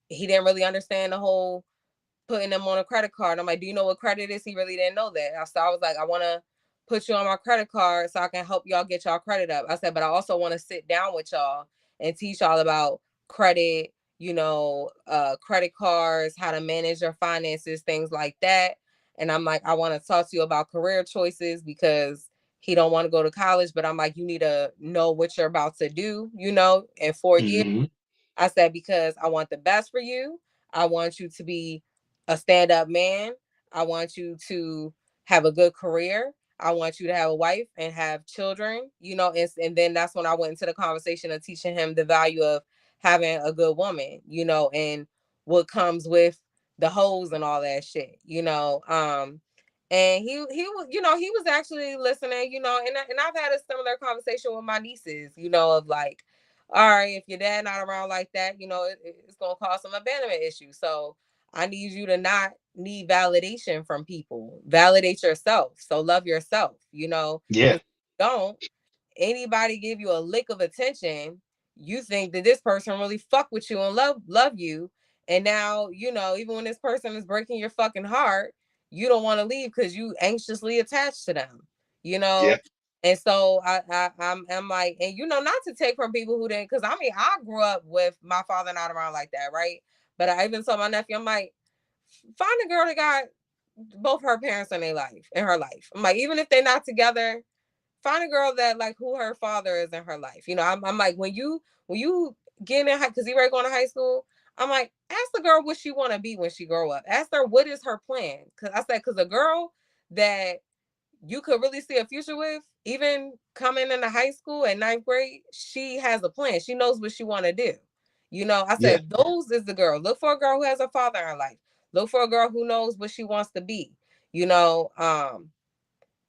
he didn't really understand the whole putting them on a credit card. I'm like, do you know what credit is? He really didn't know that. So I was like, I want to put you on my credit card so I can help y'all get y'all credit up. I said, but I also want to sit down with y'all and teach y'all about credit, you know, credit cards, how to manage your finances, things like that. And I'm like, I want to talk to you about career choices, because he don't want to go to college, but I'm like, you need to know what you're about to do, you know, in 4 years. Hmm. I said, because I want the best for you. I want you to be a stand up man. I want you to have a good career. I want you to have a wife and have children, you know. And then that's when I went into the conversation of teaching him the value of having a good woman, you know, and what comes with the hoes and all that shit, you know. And he was, you know, he was actually listening, you know, and I've had a similar conversation with my nieces, you know, of like, all right, if your dad not around like that, you know, it's gonna cause some abandonment issues. So I need you to not need validation from people. Validate yourself. So love yourself, you know, Yeah. because don't anybody give you a lick of attention, you think that this person really fuck with you and love you. And now, you know, even when this person is breaking your fucking heart, you don't want to leave because you anxiously attached to them, you Yeah. know. And so I'm like, and you know, not to take from people who didn't, because I mean, I grew up with my father not around like that, right? But I even told my nephew, I'm like, find a girl that got both her parents in their life, in her life. I'm like, even if they're not together, find a girl that like who her father is in her life. You know, I'm like, when you get in high, because he ready going to high school, I'm like, ask the girl what she want to be when she grow up. Ask her what is her plan. Because I said, because a girl that you could really see a future with, even coming into high school at ninth grade, she has a plan. She knows what she want to do. You know, I Yeah. said, those is the girl. Look for a girl who has a father in her life. Look for a girl who knows what she wants to be. You know,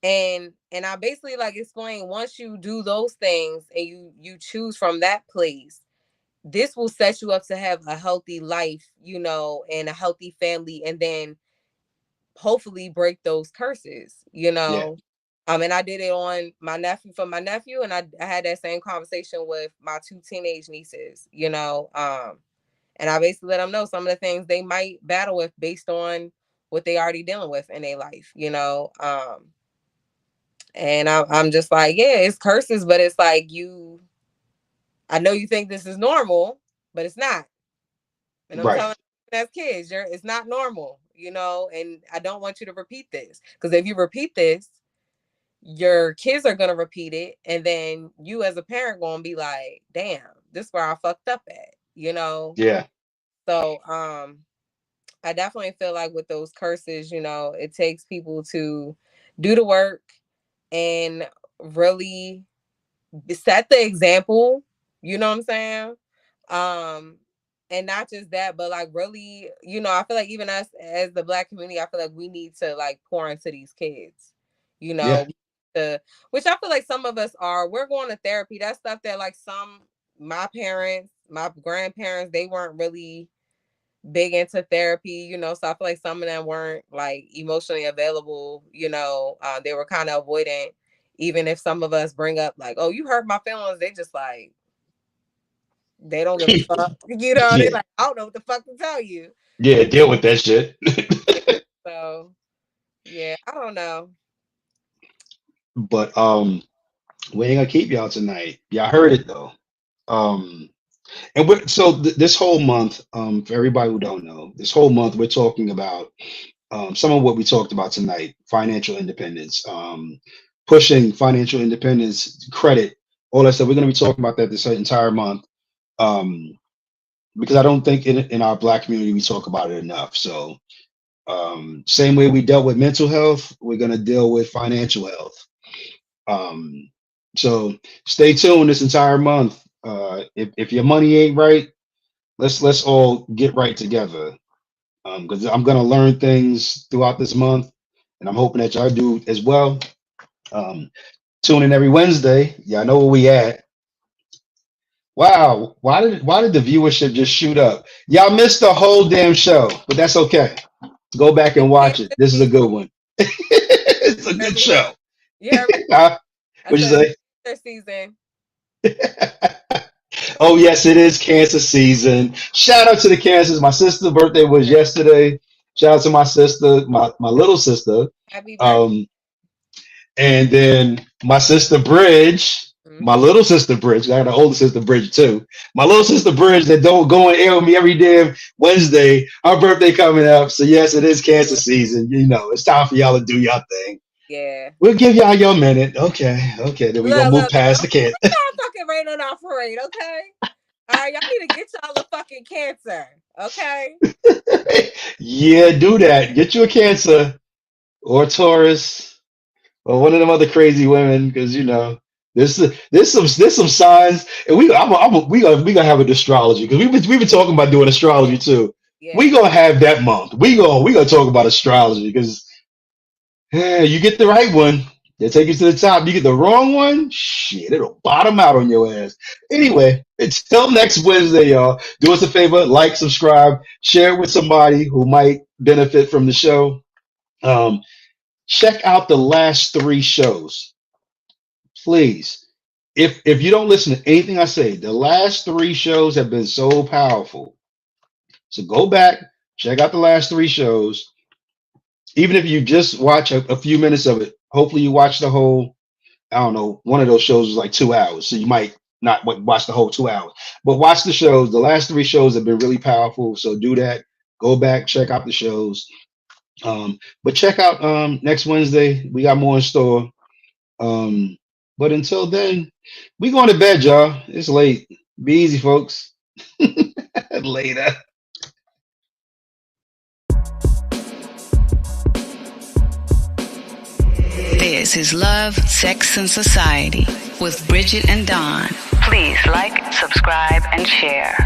and I basically like explain, once you do those things and you choose from that place, this will set you up to have a healthy life, you know, and a healthy family, and then hopefully break those curses, you Yeah. know. And I did it on my nephew for my nephew, and I had that same conversation with my 2 teenage nieces, you know. And I basically let them know some of the things they might battle with based on what they already dealing with in their life, you know. And I'm just like, yeah, it's curses, but it's like I know you think this is normal, but it's not. And I'm telling you as kids, it's not normal, you know, and I don't want you to repeat this. Because if you repeat this, your kids are gonna repeat it, and then you as a parent gonna be like, damn, this is where I fucked up at, you know? Yeah. So I definitely feel like with those curses, you know, it takes people to do the work and really set the example, you know what I'm saying? And not just that, but like really, you know, I feel like even us as the Black community, I feel like we need to like pour into these kids, you know, which I feel like some of us are. We're going to therapy. That's stuff that like my parents, my grandparents, they weren't really big into therapy, you know, so I feel like some of them weren't like emotionally available, you know, they were kind of avoidant. Even if some of us bring up like, oh, you hurt my feelings, they just like, they don't give a fuck, you know, they like, I don't know what the fuck to tell you. Yeah, deal with that shit. So, yeah, I don't know. But we ain't gonna keep y'all tonight. Y'all heard it though. And this whole month, for everybody who don't know, this whole month we're talking about some of what we talked about tonight: financial independence, pushing financial independence, credit, all that stuff. We're going to be talking about that this entire month, because I don't think in our Black community we talk about it enough. So, same way we dealt with mental health, we're going to deal with financial health. So stay tuned this entire month. If your money ain't right, let's all get right together, because I'm gonna learn things throughout this month, and I'm hoping that y'all do as well. Tune in every Wednesday. Y'all know where we at. Wow, why did the viewership just shoot up? Y'all missed the whole damn show, but that's okay. Go back and watch it. This is a good one. It's a good show. Yeah. What'd you say? Their season. Oh yes, it is cancer season. Shout out to the cancers. My sister's birthday was yesterday. Shout out to my sister, my little sister. Happy birthday. And then my sister Bridge, my little sister Bridge. I got an older sister Bridge too. My little sister Bridge that don't go and air with me every damn Wednesday. Her birthday coming up. So yes, it is cancer season. You know, it's time for y'all to do y'all thing. Yeah. We'll give y'all your minute. Okay. Then we're gonna move past the cancer. Y'all fucking rain on our parade, okay? All right, y'all need to get y'all a fucking cancer, okay? Yeah, do that. Get you a Cancer or a Taurus or one of them other crazy women, because you know there's some signs, and we gonna have an astrology, because we've been talking about doing astrology too. Yeah. We gonna have that month. We gonna talk about astrology, because you get the right one, they take you to the top. You get the wrong one, shit, it'll bottom out on your ass. Anyway, until next Wednesday, y'all, do us a favor, like, subscribe, share it with somebody who might benefit from the show. Check out the last 3 shows, please. If you don't listen to anything I say, the last 3 shows have been so powerful. So go back, check out the last 3 shows. Even if you just watch a few minutes of it, hopefully you watch the whole, I don't know, one of those shows is like 2 hours. So you might not watch the whole 2 hours, but watch the shows. The last 3 shows have been really powerful. So do that. Go back, check out the shows. But check out next Wednesday. We got more in store. But until then, we going to bed, y'all. It's late. Be easy, folks. Later. This is Love, Sex, and Society with Bridget and Don. Please like, subscribe, and share.